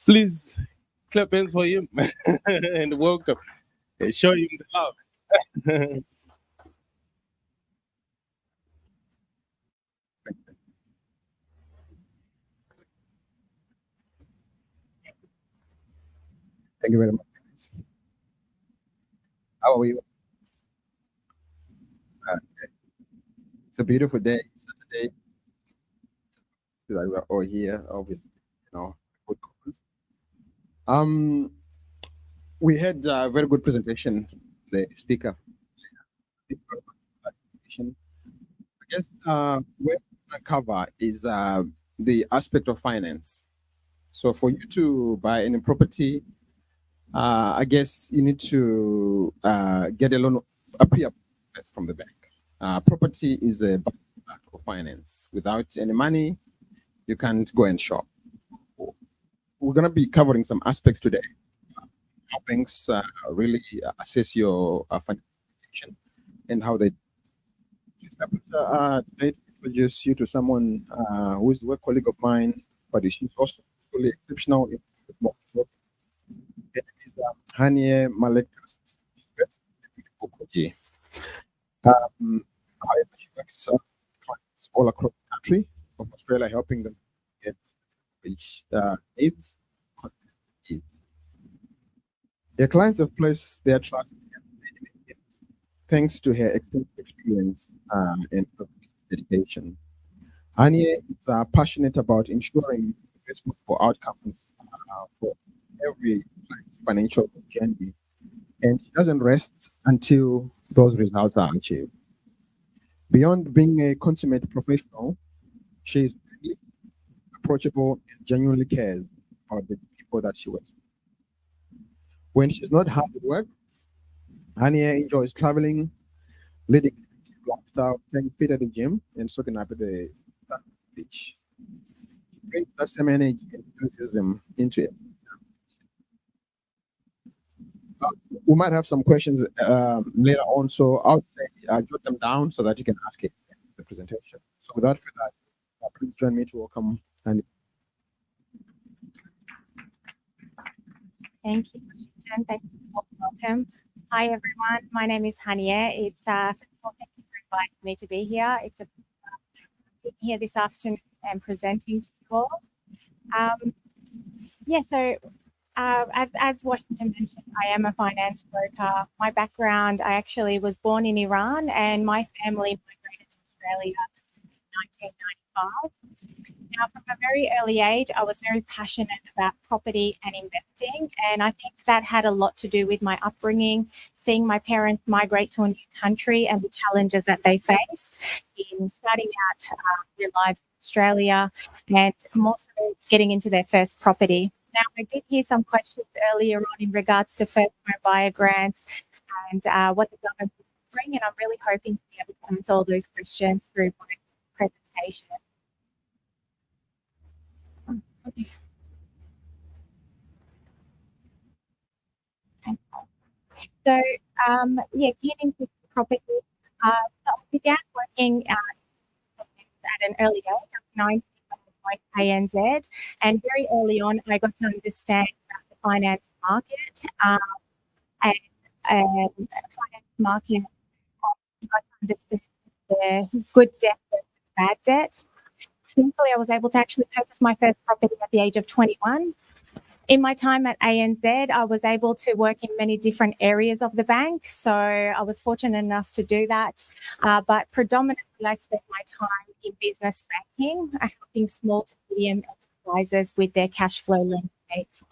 Please clap hands for him and welcome. And show him the love. Thank you very much. How are you? Okay. It's a beautiful day, Saturday. So that we're all here, obviously, good cause. We had a very good presentation. The speaker. I guess what we're gonna cover is the aspect of finance. So for you to buy any property, I guess you need to get a loan, a pre-approval from the bank. Property is a byproduct of finance. Without any money, you can't go and shop. We're going to be covering some aspects today. How banks really assess your financial situation and how they. Today, introduce you to someone who is a work colleague of mine, but she's also really exceptional. Hanie Malek. However, she works clients all across the country of Australia, helping them get which needs. Their clients have placed their trust in her thanks to her extensive experience and dedication. Hanie is passionate about ensuring the best possible outcomes for every financial journey, and she doesn't rest until those results are achieved. Beyond being a consummate professional, she is friendly, approachable, and genuinely cares about the people that she works with. When she's not hard at work, Hania enjoys traveling, leading an active lifestyle, playing fit at the gym, and soaking up at the beach. She brings that same energy and enthusiasm into it. We might have some questions later on, so I'll say jot them down so that you can ask it in the presentation. So without further ado, please join me to welcome Hania. Thank you, Washington. Thank you for welcome. Hi, everyone. My name is Hania. It's first of all, thank you for inviting me to be here. It's a being here this afternoon and presenting to you all. So as Washington mentioned, I am a finance broker. My background, I actually was born in Iran, and my family migrated to Australia in 1995. Now, from a very early age, I was very passionate about property and investing. And I think that had a lot to do with my upbringing, seeing my parents migrate to a new country and the challenges that they faced in starting out their lives in Australia and more so getting into their first property. Now, I did hear some questions earlier on in regards to first home buyer grants and what the government is offering, and I'm really hoping to be able to answer all those questions through my presentation. Okay. So, getting into property. So I began working at an early age. I was 19 when I joined ANZ, and very early on, I got to understand about the finance market and finance market. I got to understand the good debt versus bad debt. Thankfully, I was able to actually purchase my first property at the age of 21. In my time at ANZ, I was able to work in many different areas of the bank. So I was fortunate enough to do that. But predominantly, I spent my time in business banking, helping small to medium enterprises with their cash flow lending needs.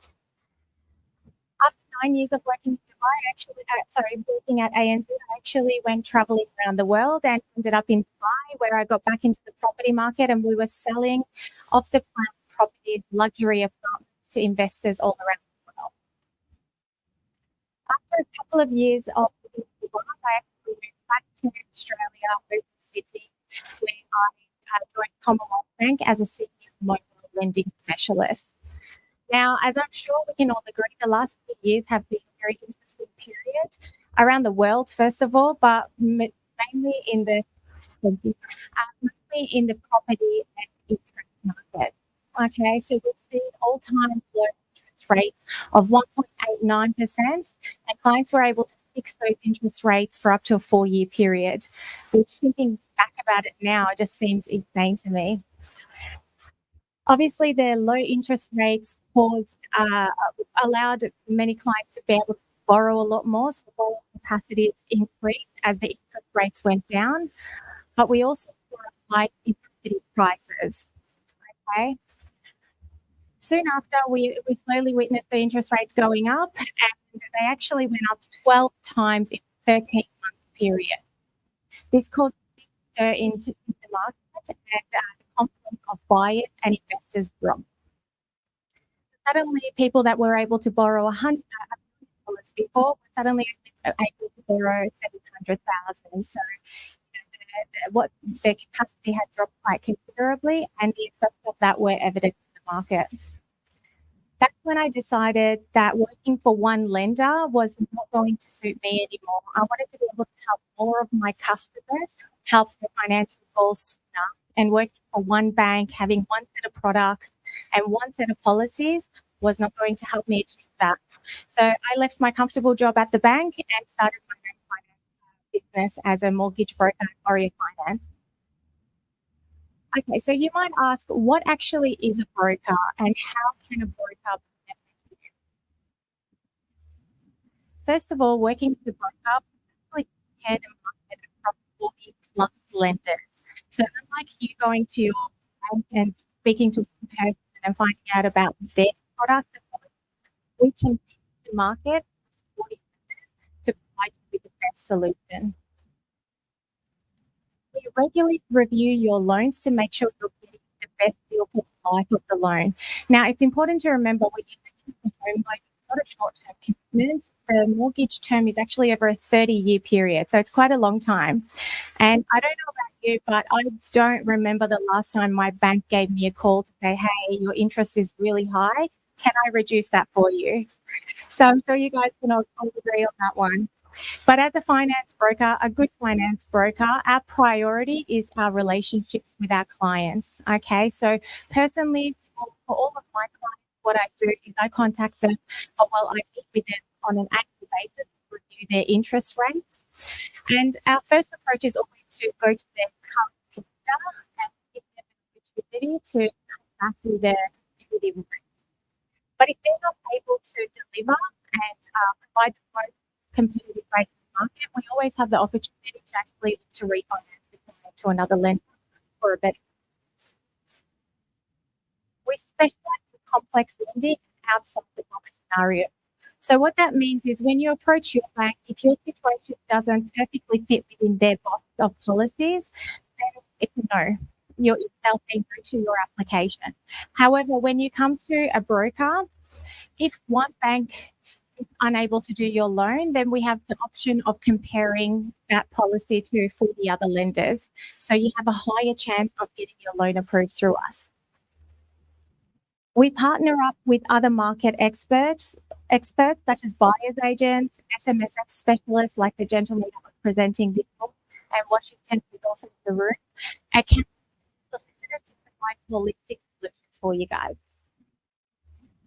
After 9 years of working in Dubai, working at ANZ, I actually went traveling around the world and ended up in Dubai, where I got back into the property market, and we were selling off the plan properties, luxury apartments, to investors all around the world. After a couple of years of living in Dubai, I actually moved back to Australia, moved to Sydney, where I joined Commonwealth Bank as a senior mobile lending specialist. Now, as I'm sure we can all agree, the last few years have been a very interesting period around the world, first of all, but mainly in the property and interest market. Okay, so we've seen all-time low interest rates of 1.89%, and clients were able to fix those interest rates for up to a 4-year period, which, thinking back about it now, just seems insane to me. Obviously, the low interest rates allowed many clients to be able to borrow a lot more, so borrowing capacity increased as the interest rates went down, but we also saw a spike in property prices. Okay. Soon after, we slowly witnessed the interest rates going up, and they actually went up 12 times in a 13-month period. This caused a big stir into the market, and the confidence of buyers and investors dropped. Suddenly, people that were able to borrow $100 before were suddenly able to borrow $700,000. So, what their capacity had dropped quite considerably, and the effects of that were evident in the market. That's when I decided that working for one lender was not going to suit me anymore. I wanted to be able to help more of my customers help their financial goals sooner, and working for one bank, having one set of products and one set of policies was not going to help me achieve that. So I left my comfortable job at the bank and started my own finance business as a mortgage broker at Aurea Finance. Okay, so you might ask, what actually is a broker and how can a broker benefit you? First of all, working with a broker, we compare the market across 40 plus lenders. So unlike you going to your bank and speaking to one person and finding out about their products, we compare the market 40 lenders to provide you with the best solution. We regularly review your loans to make sure you're getting the best deal for the life of the loan. Now, it's important to remember when you're taking a home loan, it's not a short-term commitment. The mortgage term is actually over a 30-year period, so it's quite a long time. And I don't know about you, but I don't remember the last time my bank gave me a call to say, hey, your interest is really high. Can I reduce that for you? So I'm sure you guys can all agree on that one. But as a finance broker, a good finance broker, our priority is our relationships with our clients. Okay, so personally, for all of my clients, what I do is I contact them, I meet with them on an annual basis to review their interest rates. And our first approach is always to go to their current lender and give them an opportunity to come back with their competitive rate. But if they're not able to deliver and provide the most competitive rate in the market, we always have the opportunity to actually look to refinance the client to another lender for a better. We specialize in complex lending outside the box scenario. So what that means is when you approach your bank, if your situation doesn't perfectly fit within their box of policies, then it's a no. They'll say no to your application. However, when you come to a broker, if one bank is unable to do your loan, then we have the option of comparing that policy to 40 other lenders. So you have a higher chance of getting your loan approved through us. We partner up with other market experts such as buyer's agents, SMSF specialists like the gentleman that was presenting before, and Washington is also in the room, accountants, solicitors to provide holistic solutions for you guys.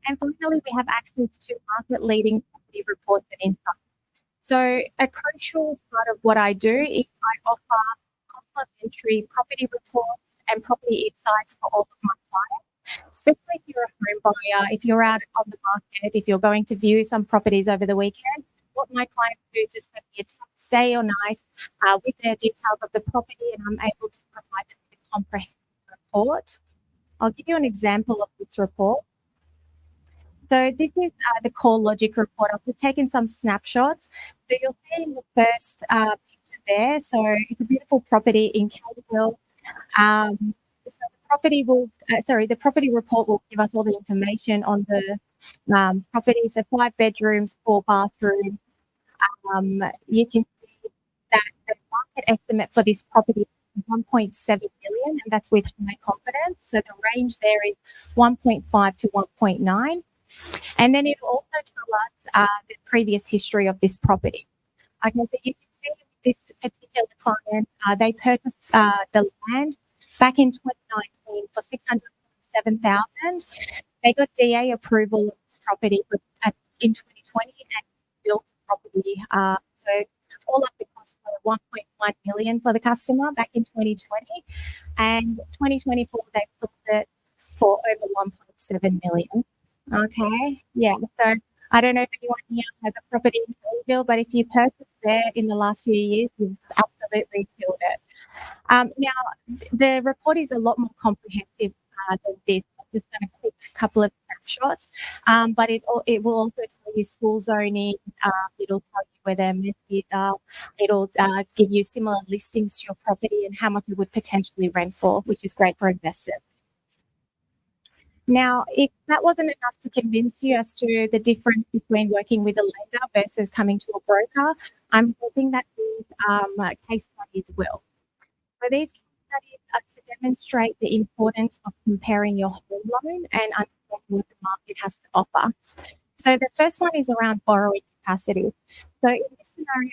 And finally, we have access to market-leading property reports and insights. So a crucial part of what I do is I offer complimentary property reports and property insights for all of my clients, especially if you're a home buyer, if you're out on the market, if you're going to view some properties over the weekend. What my clients do is just send me a text day or night with their details of the property, and I'm able to provide them with a comprehensive report. I'll give you an example of this report. So this is the Core Logic report. I've just taken some snapshots. So you'll see in the first picture there. So it's a beautiful property in Calderville. So the property report will give us all the information on the property. So 5 bedrooms, 4 bathrooms. You can see that the market estimate for this property is 1.7 million, and that's with high confidence. So the range there is 1.5 to 1.9. And then it will also tell us the previous history of this property. Okay, so you can see this particular client, they purchased the land back in 2019 for $607,000. They got DA approval of this property in 2020 and built the property. So all up the cost for 1.1 million for the customer back in 2020, and 2024 they sold it for over 1.7 million. Okay, yeah. So I don't know if anyone here has a property in Greenville, but if you purchased there in the last few years, you've absolutely killed it. Now, the report is a lot more comprehensive than this. I've just done a quick couple of snapshots, but it will also tell you school zoning. It'll tell you where their amenities are. It'll give you similar listings to your property and how much you would potentially rent for, which is great for investors. Now, if that wasn't enough to convince you as to the difference between working with a lender versus coming to a broker, I'm hoping that these case studies will. So these case studies are to demonstrate the importance of comparing your home loan and understanding what the market has to offer. So the first one is around borrowing capacity. So in this scenario, we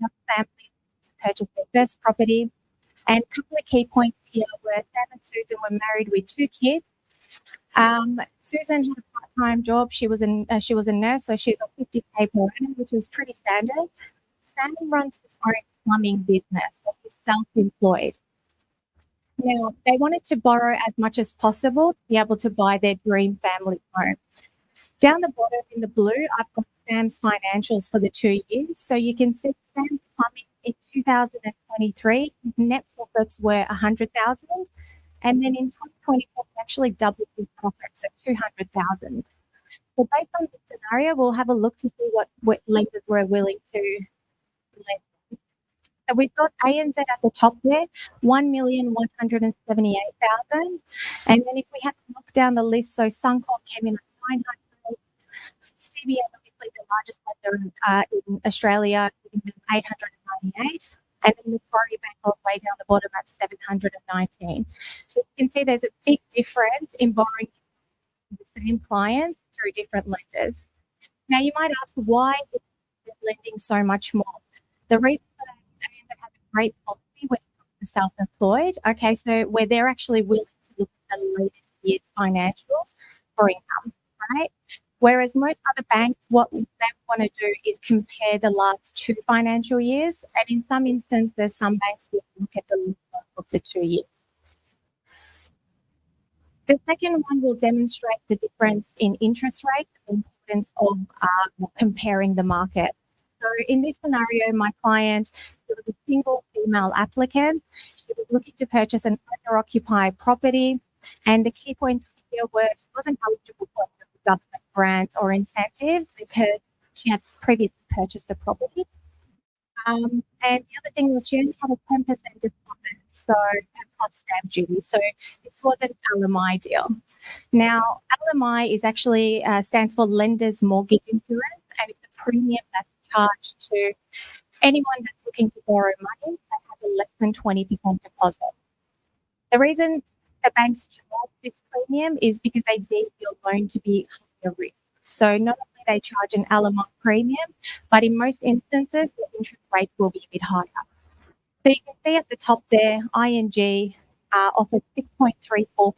had a family to purchase their first property, and a couple of key points here were Sam and Susan were married with 2 kids. Susan had a part-time job. She was a nurse, so she's on 50K per annum, which was pretty standard. Sam runs his own plumbing business, so he's self-employed. Now, they wanted to borrow as much as possible to be able to buy their dream family home. Down the bottom in the blue, I've got Sam's financials for the 2 years. So you can see Sam's plumbing in 2023, his net profits were 100,000. And then in 2024, he actually doubled his profit, so 200,000. So based on this scenario, we'll have a look to see what lenders were willing to lend. So we've got ANZ at the top there, 1,178,000. And then if we have to look down the list, so Suncorp came in at 900, CBA, obviously the largest lender in Australia, 898. And then Macquarie Bank all the way down the bottom at 719. So you can see there's a big difference in borrowing the same clients through different lenders. Now you might ask, why is lending so much more? The reason for that is ANZ has a great policy when it comes to self-employed. Okay, so where they're actually willing to look at the latest year's financials for income, right? Whereas most other banks, what they want to do is compare the last 2 financial years. And in some instances, some banks will look at the last of the 2 years. The second one will demonstrate the difference in interest rate, the importance of comparing the market. So in this scenario, my client, there was a single female applicant. She was looking to purchase an owner-occupied property. And the key points we here were she wasn't eligible for government grants or incentives because she had previously purchased the property. And the other thing was she only had a 10% deposit, so plus stamp duty. So this was an LMI deal. Now, LMI is actually stands for Lender's Mortgage Insurance, and it's a premium that's charged to anyone that's looking to borrow money that has a less than 20% deposit. The reason the banks charge this premium is because they deem your loan to be higher risk. So not only they charge an LMI premium, but in most instances, the interest rate will be a bit higher. So you can see at the top there, ING offered 6.34%,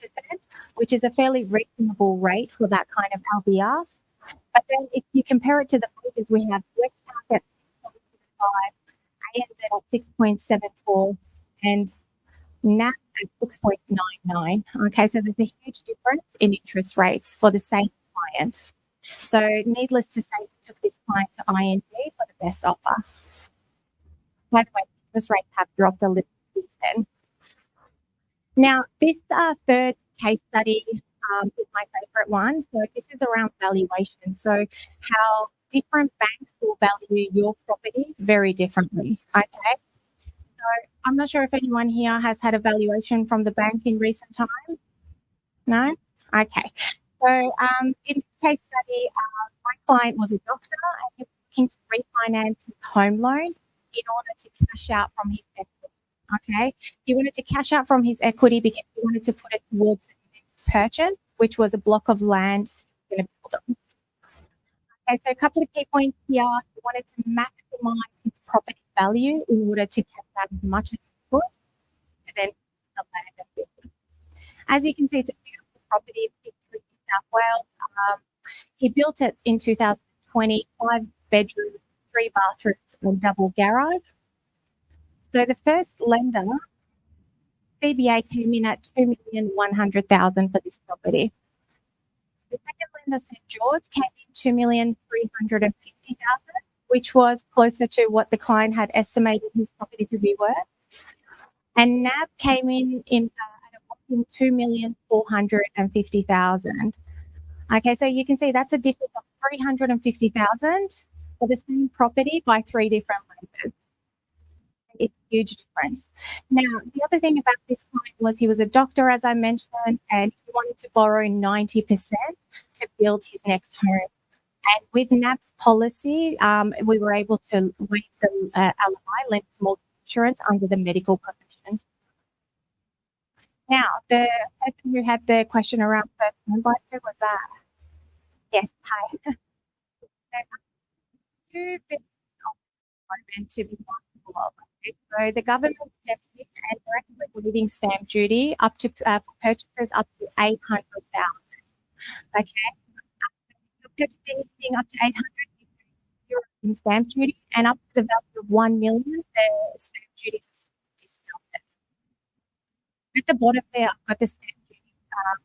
which is a fairly reasonable rate for that kind of LVR. But then if you compare it to the mortgages, we have Westpac at 6.65, ANZ at 6.74, and NAB at 6.99. Okay, so there's a huge difference in interest rates for the same client. So needless to say, we took this client to ING for the best offer. By the way, interest rates have dropped a little since then. Now, this third case study is my favorite one. So this is around valuation. So how different banks will value your property very differently. Okay. So I'm not sure if anyone here has had a valuation from the bank in recent times. No? Okay. So in this case study, my client was a doctor and he was looking to refinance his home loan in order to cash out from his equity. Okay. He wanted to cash out from his equity because he wanted to put it towards the next purchase, which was a block of land he's going to build on. Okay, so a couple of key points here. He wanted to maximize his property value in order to cash out as much as he could to then the land and build it. As you can see, it's a beautiful property in New South Wales. He built it in 2020, 5 bedrooms, 3 bathrooms, and double garage. So the first lender, CBA, came in at $2,100,000 for this property. The second lender, St. George, came in $2,350,000, which was closer to what the client had estimated his property to be worth. And NAB came in at a whopping $2,450,000. Okay, so you can see that's a difference of $350,000 for the same property by 3 different lenders. It's a huge difference. Now, the other thing about this client was he was a doctor, as I mentioned, and he wanted to borrow 90% to build his next home. And with NAB's policy, we were able to waive the LMI, Lender's Mortgage Insurance, under the medical provisions. Now, the person who had the question around first home buyer, who was that? Yes, hi. $2 billion to be mindful of. So the government stepped in and directly waiving stamp duty up to for purchases up to $800,000. Okay, you're purchasing anything up to $800,000 in stamp duty, and up to the value of $1 million, the stamp duty is discounted. At the bottom there, I've got the stamp duty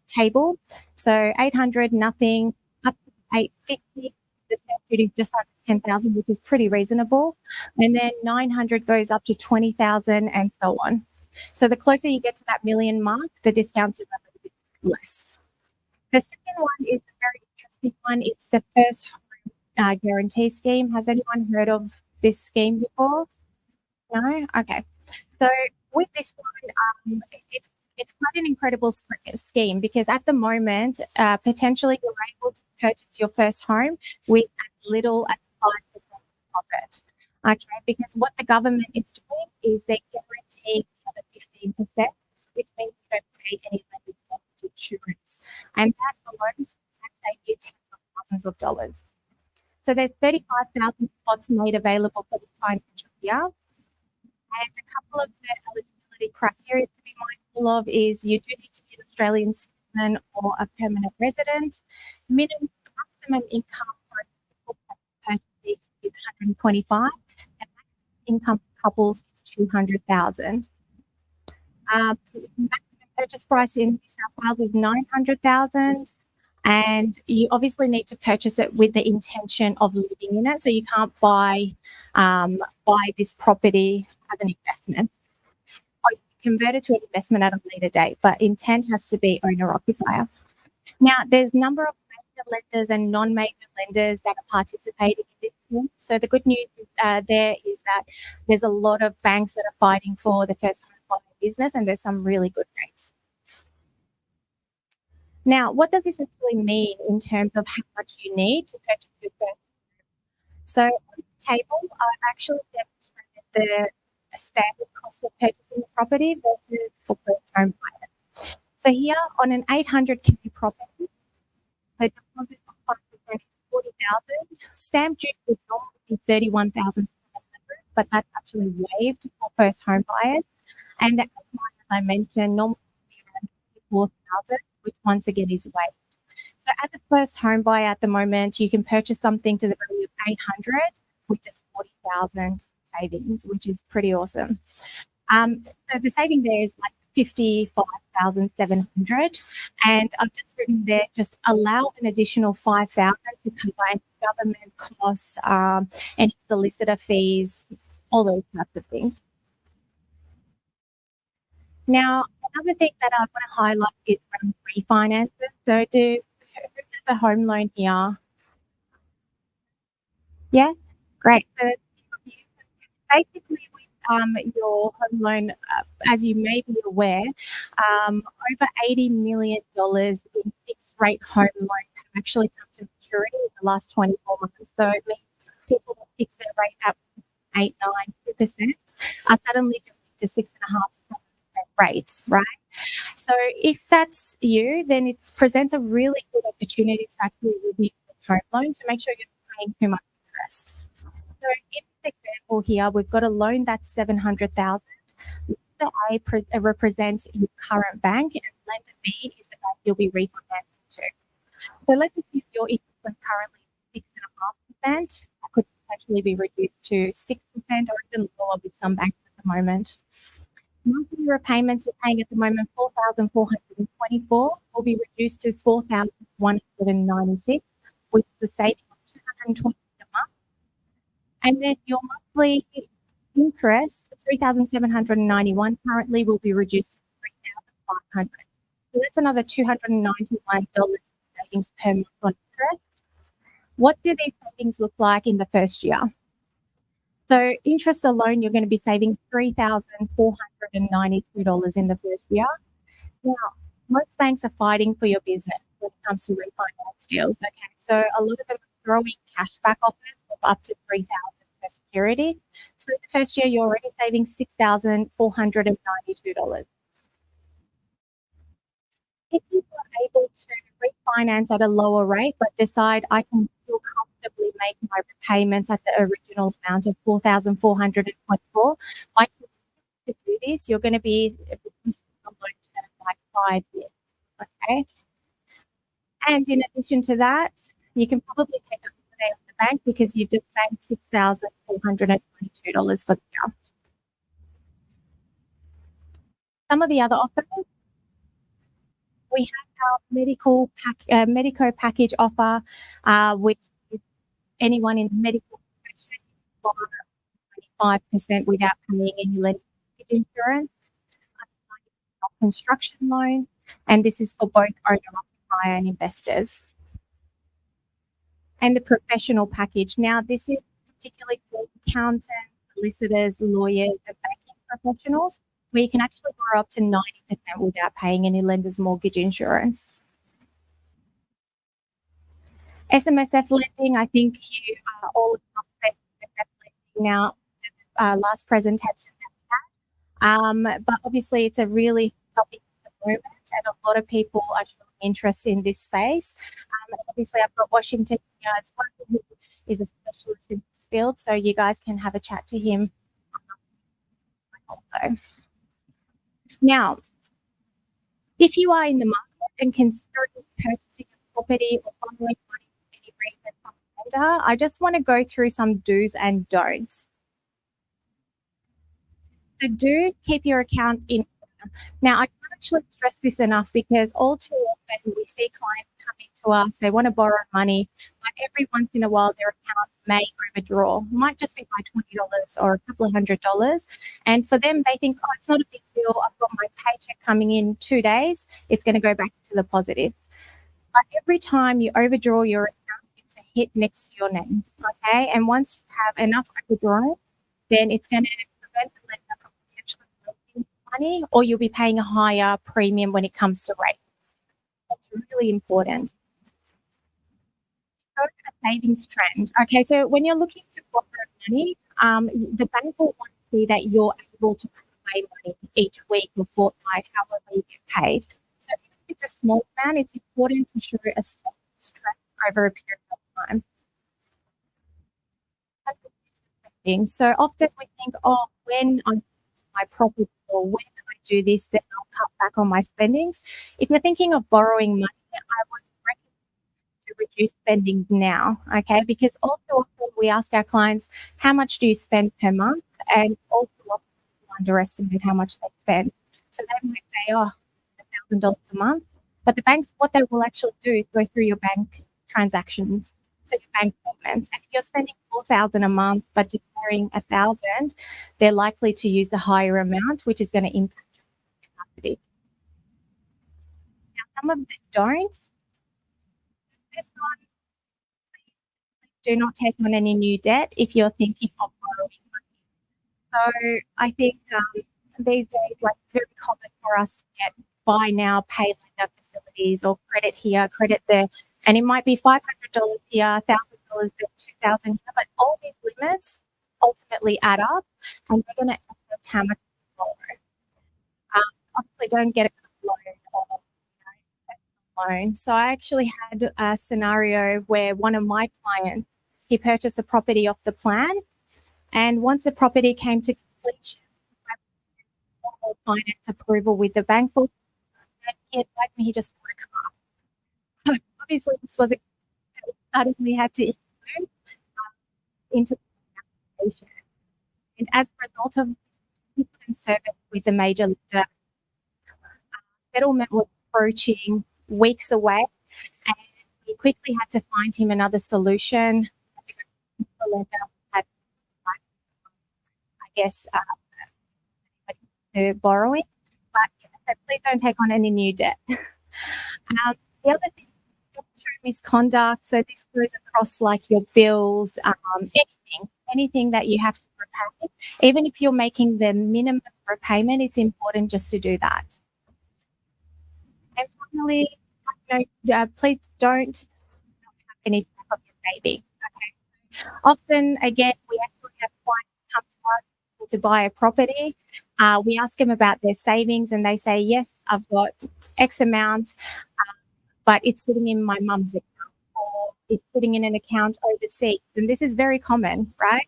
table. So 800, nothing, up to 850. The stamp duty is just under 10,000, which is pretty reasonable. And then 900 goes up to 20,000 and so on. So the closer you get to that million mark, the discounts are a little bit less. The second one is a very interesting one. It's the first home guarantee scheme. Has anyone heard of this scheme before? No? Okay. So with this one, it's quite an incredible scheme because at the moment, potentially you're able to purchase your first home with as little as 5% deposit. Okay, because what the government is doing is they're guaranteeing the other 15%, which means you don't pay any lending insurance. And that alone can save you tens of thousands of dollars. So there's 35,000 spots made available for this financial year. And a couple of the eligibility criteria to be mindful of is you do need to be an Australian citizen or a permanent resident. Maximum income for a single person is 125, and maximum income for couples is 200,000. Maximum purchase price in New South Wales is 900,000. And you obviously need to purchase it with the intention of living in it. So you can't buy this property as an investment. Or you can convert it to an investment at a later date, but intent has to be owner-occupier. Now, there's a number of major lenders and non-major lenders that are participating in this scheme. So the good news is, there is that there's a lot of banks that are fighting for the first home buyer business, and there's some really good rates. Now, what does this actually mean in terms of how much you need to purchase your first home? So on this table, I've actually demonstrated the standard cost of purchasing a property versus for first home buyers. So here on an 800K property, the deposit of 5% is 40,000. Stamp duty would normally be 31,700, but that's actually waived for first home buyers. And the outline, as I mentioned, normally would be around 54,000, which once again is waived. So as a first home buyer at the moment, you can purchase something to the value of 800 with just 40,000 savings, which is pretty awesome. So the saving there is like 55,700, and I've just written there, just allow an additional 5,000 to combine government costs, any solicitor fees, all those types of things. Now, another thing that I want to highlight is around refinances. So who has a home loan here? Yeah, great. So basically, with your home loan, as you may be aware, over $80 million in fixed rate home loans have actually come to maturity in the last 24 months. So it means people that fix their rate at 8, 9, 2% are suddenly going to 6.5% rates, right? So if that's you, then it presents a really good opportunity to actually review the home loan to make sure you're not paying too much interest. So in this example here, we've got a loan that's 700,000. Lender A represent your current bank, and lender B is the bank you'll be refinancing to. So let's assume your interest rate currently is 6.5%. That could potentially be reduced to 6% or even lower with some banks at the moment. Monthly repayments you're paying at the moment, 4,424, will be reduced to 4,196, with the saving of 220 a month. And then your monthly interest, 3,791 currently, will be reduced to 3,500. So that's another $291 savings per month on interest. What do these savings look like in the first year? So interest alone, you're going to be saving $3,492 in the first year. Now, most banks are fighting for your business when it comes to refinance deals. Okay, so a lot of them are throwing cashback offers of up to $3,000 per security. So the first year, you're already saving $6,492. If you are able to refinance at a lower rate, but decide I can still comfortably make my repayments at the original amount of 4,424, by continuing to do this, you're going to be reducing the loan term by 5 years. Okay. And in addition to that, you can probably take a holiday on the bank because you've just paid $6,422 for the year. Some of the other offers. We have our medico package offer, which is anyone in the medical profession for 25% without paying any lending insurance, construction loan, and this is for both owner-occupier and investors. And the professional package. Now, this is particularly for accountants, solicitors, lawyers, and banking professionals, where you can actually borrow up to 90% without paying any lender's mortgage insurance. SMSF lending, I think you are all across SMSF lending now, last presentation that we had. But obviously it's a really topic at the moment, and a lot of people are showing interest in this space. Obviously I've got Washington here as well, who is a specialist in this field, so you guys can have a chat to him also. Now, if you are in the market and considering purchasing a property or borrowing money for any reason from a lender, I just want to go through some do's and don'ts. So do keep your account in order. Now, I can't actually stress this enough because all too often we see clients coming to us, they want to borrow money, but every once in a while their account may overdraw. It might just be by $20 or a couple of $100s. And for them, they think, oh, it's not a big deal. I've got my paycheck coming in 2 days. It's going to go back to the positive. But every time you overdraw your account, it's a hit next to your name. Okay. And once you have enough overdrawn, then it's going to prevent the lender from potentially losing money, or you'll be paying a higher premium when it comes to rates. That's really important. So a savings trend. Okay, so when you're looking to borrow money, the bank will want to see that you're able to put away money each week or fortnight, however you get paid. So even if it's a small amount, it's important to show a savings trend over a period of time. So often we think, oh, when I my property or when I do this, then I'll cut back on my spendings. If you're thinking of borrowing money, I would recommend to reduce spending now, okay? Because all too often we ask our clients, how much do you spend per month? And all too often people underestimate how much they spend. So they might say, oh, $1,000 a month. But the banks, what they will actually do is go through your bank transactions, so your bank statements. And if you're spending $4,000 a month but declaring $1,000, they're likely to use a higher amount, which is going to impact your capacity. Now, some of them don't. This one, please do not take on any new debt if you're thinking of borrowing money. So I think these days, like, it's very common for us to get buy now, pay later facilities, or credit here, credit there. And it might be $500 here, $1,000 there, $2,000 here, but all these limits ultimately add up, and they're going to affect how much you borrow. Obviously, don't get a loan or loan. So I actually had a scenario where one of my clients, he purchased a property off the plan, and once the property came to completion, finance approval with the bank, and he advised me he just bought a car. So obviously, this was suddenly had to include into the application. And as a result of this service with the major lender, settlement was approaching weeks away, and we quickly had to find him another solution. The lender had, I guess, to borrowing, but so please don't take on any new debt. The other thing, don't show misconduct. So this goes across like your bills, anything that you have to repay. Even if you're making the minimum repayment, it's important just to do that. And finally, please don't have any track of your savings. Okay. Often, again, we actually have clients come to us to buy a property. We ask them about their savings, and they say, yes, I've got X amount, but it's sitting in my mum's account, or it's sitting in an account overseas. And this is very common, right?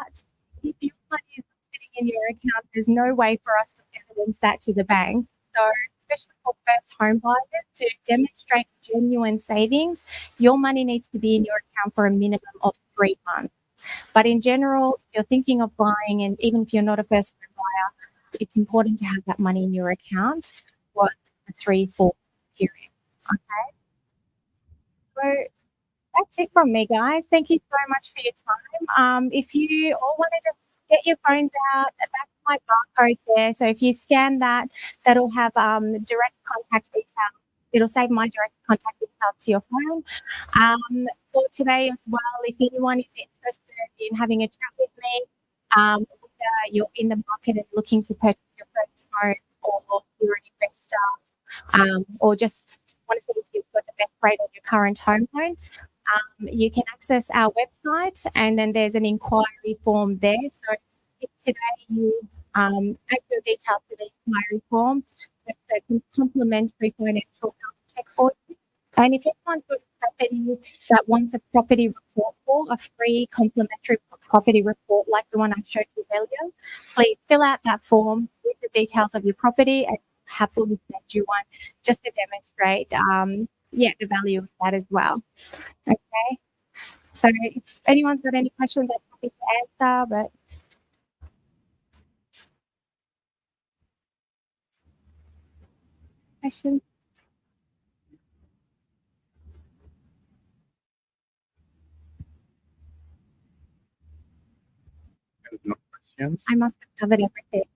But if your money is sitting in your account, there's no way for us to evidence that to the bank. So especially for first home buyers, to demonstrate genuine savings, your money needs to be in your account for a minimum of 3 months. But in general, if you're thinking of buying, and even if you're not a first home buyer, it's important to have that money in your account for a 3-4 period. Okay. So that's it from me, guys. Thank you so much for your time. If you all want to just get your phones out, that's my barcode there. So if you scan that, that'll have direct contact details. It'll save my direct contact details to your phone. For today as well, if anyone is interested in having a chat with me, whether you're in the market and looking to purchase your first home, or you're an investor, or just want to see if you've got the best rate on your current home loan, you can access our website, and then there's an inquiry form there. So if today you add your details to the inquiry form, that's a complimentary financial health check for you. And if anyone's got a property that wants a property report, for a free complimentary property report like the one I showed you earlier, please fill out that form with the details of your property, and happily send you one just to demonstrate the value of that as well. Okay. So if anyone's got any questions, I'm happy to answer, but questions? No questions. I must have covered everything.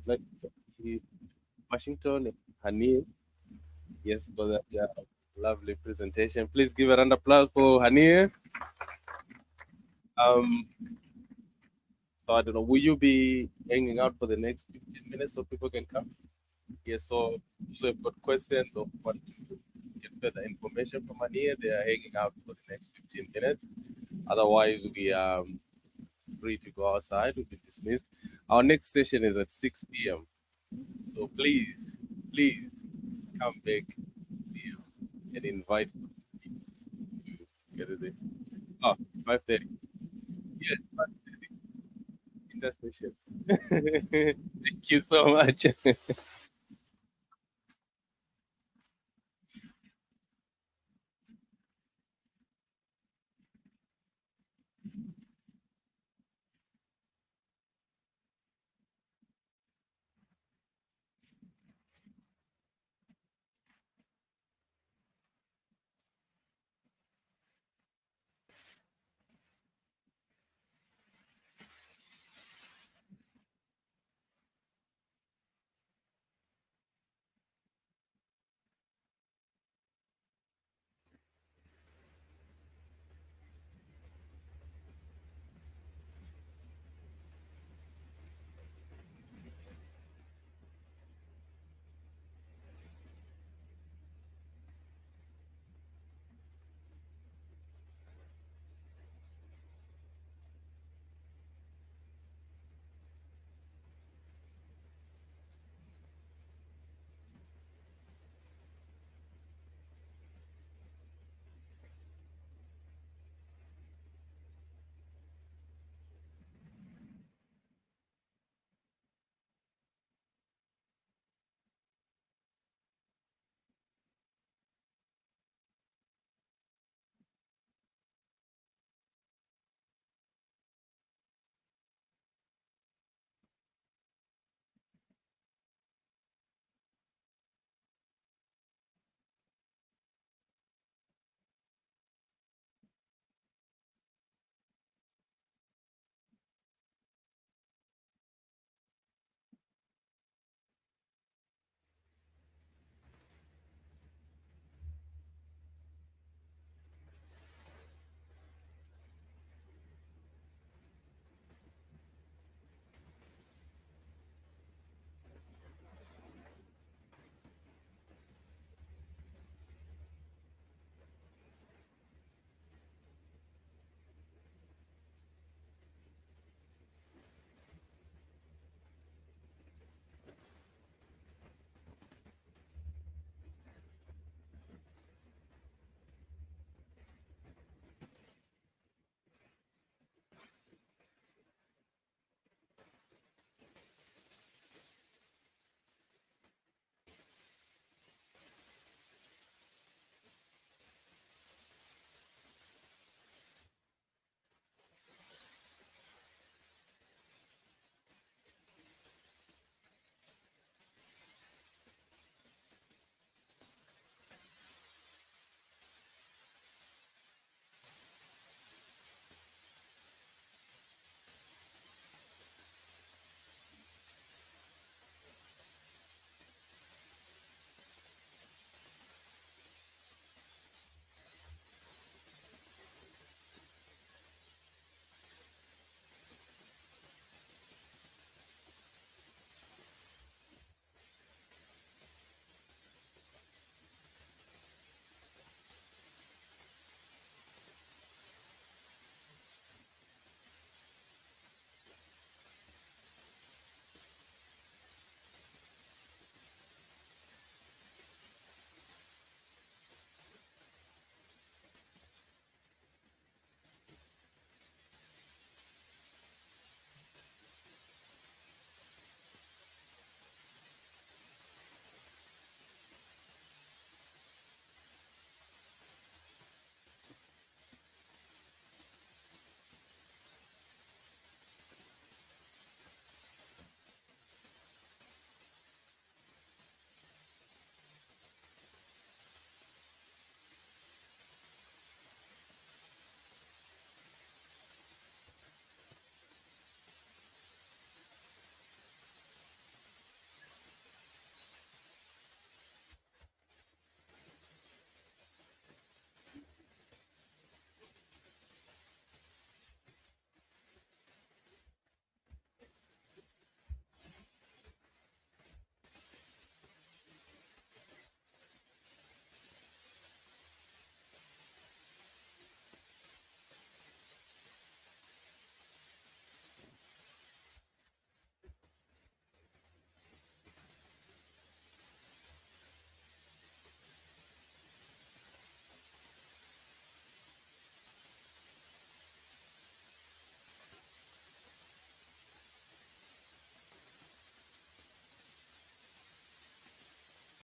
Like Washington and Hani. Yes, for that lovely presentation. Please give a round of applause for Hani. Um, so I don't know, will you be hanging out for the next 15 minutes so people can come? Yes, so if you've got questions or want to get further information from Hani, they are hanging out for the next 15 minutes. Otherwise, we are free to go outside. We'll be dismissed. Our next session is at 6 p.m. So please, please come back and invite them to get it there. Oh, 5:30. Yes, 5:30. Interstation. Thank you so much.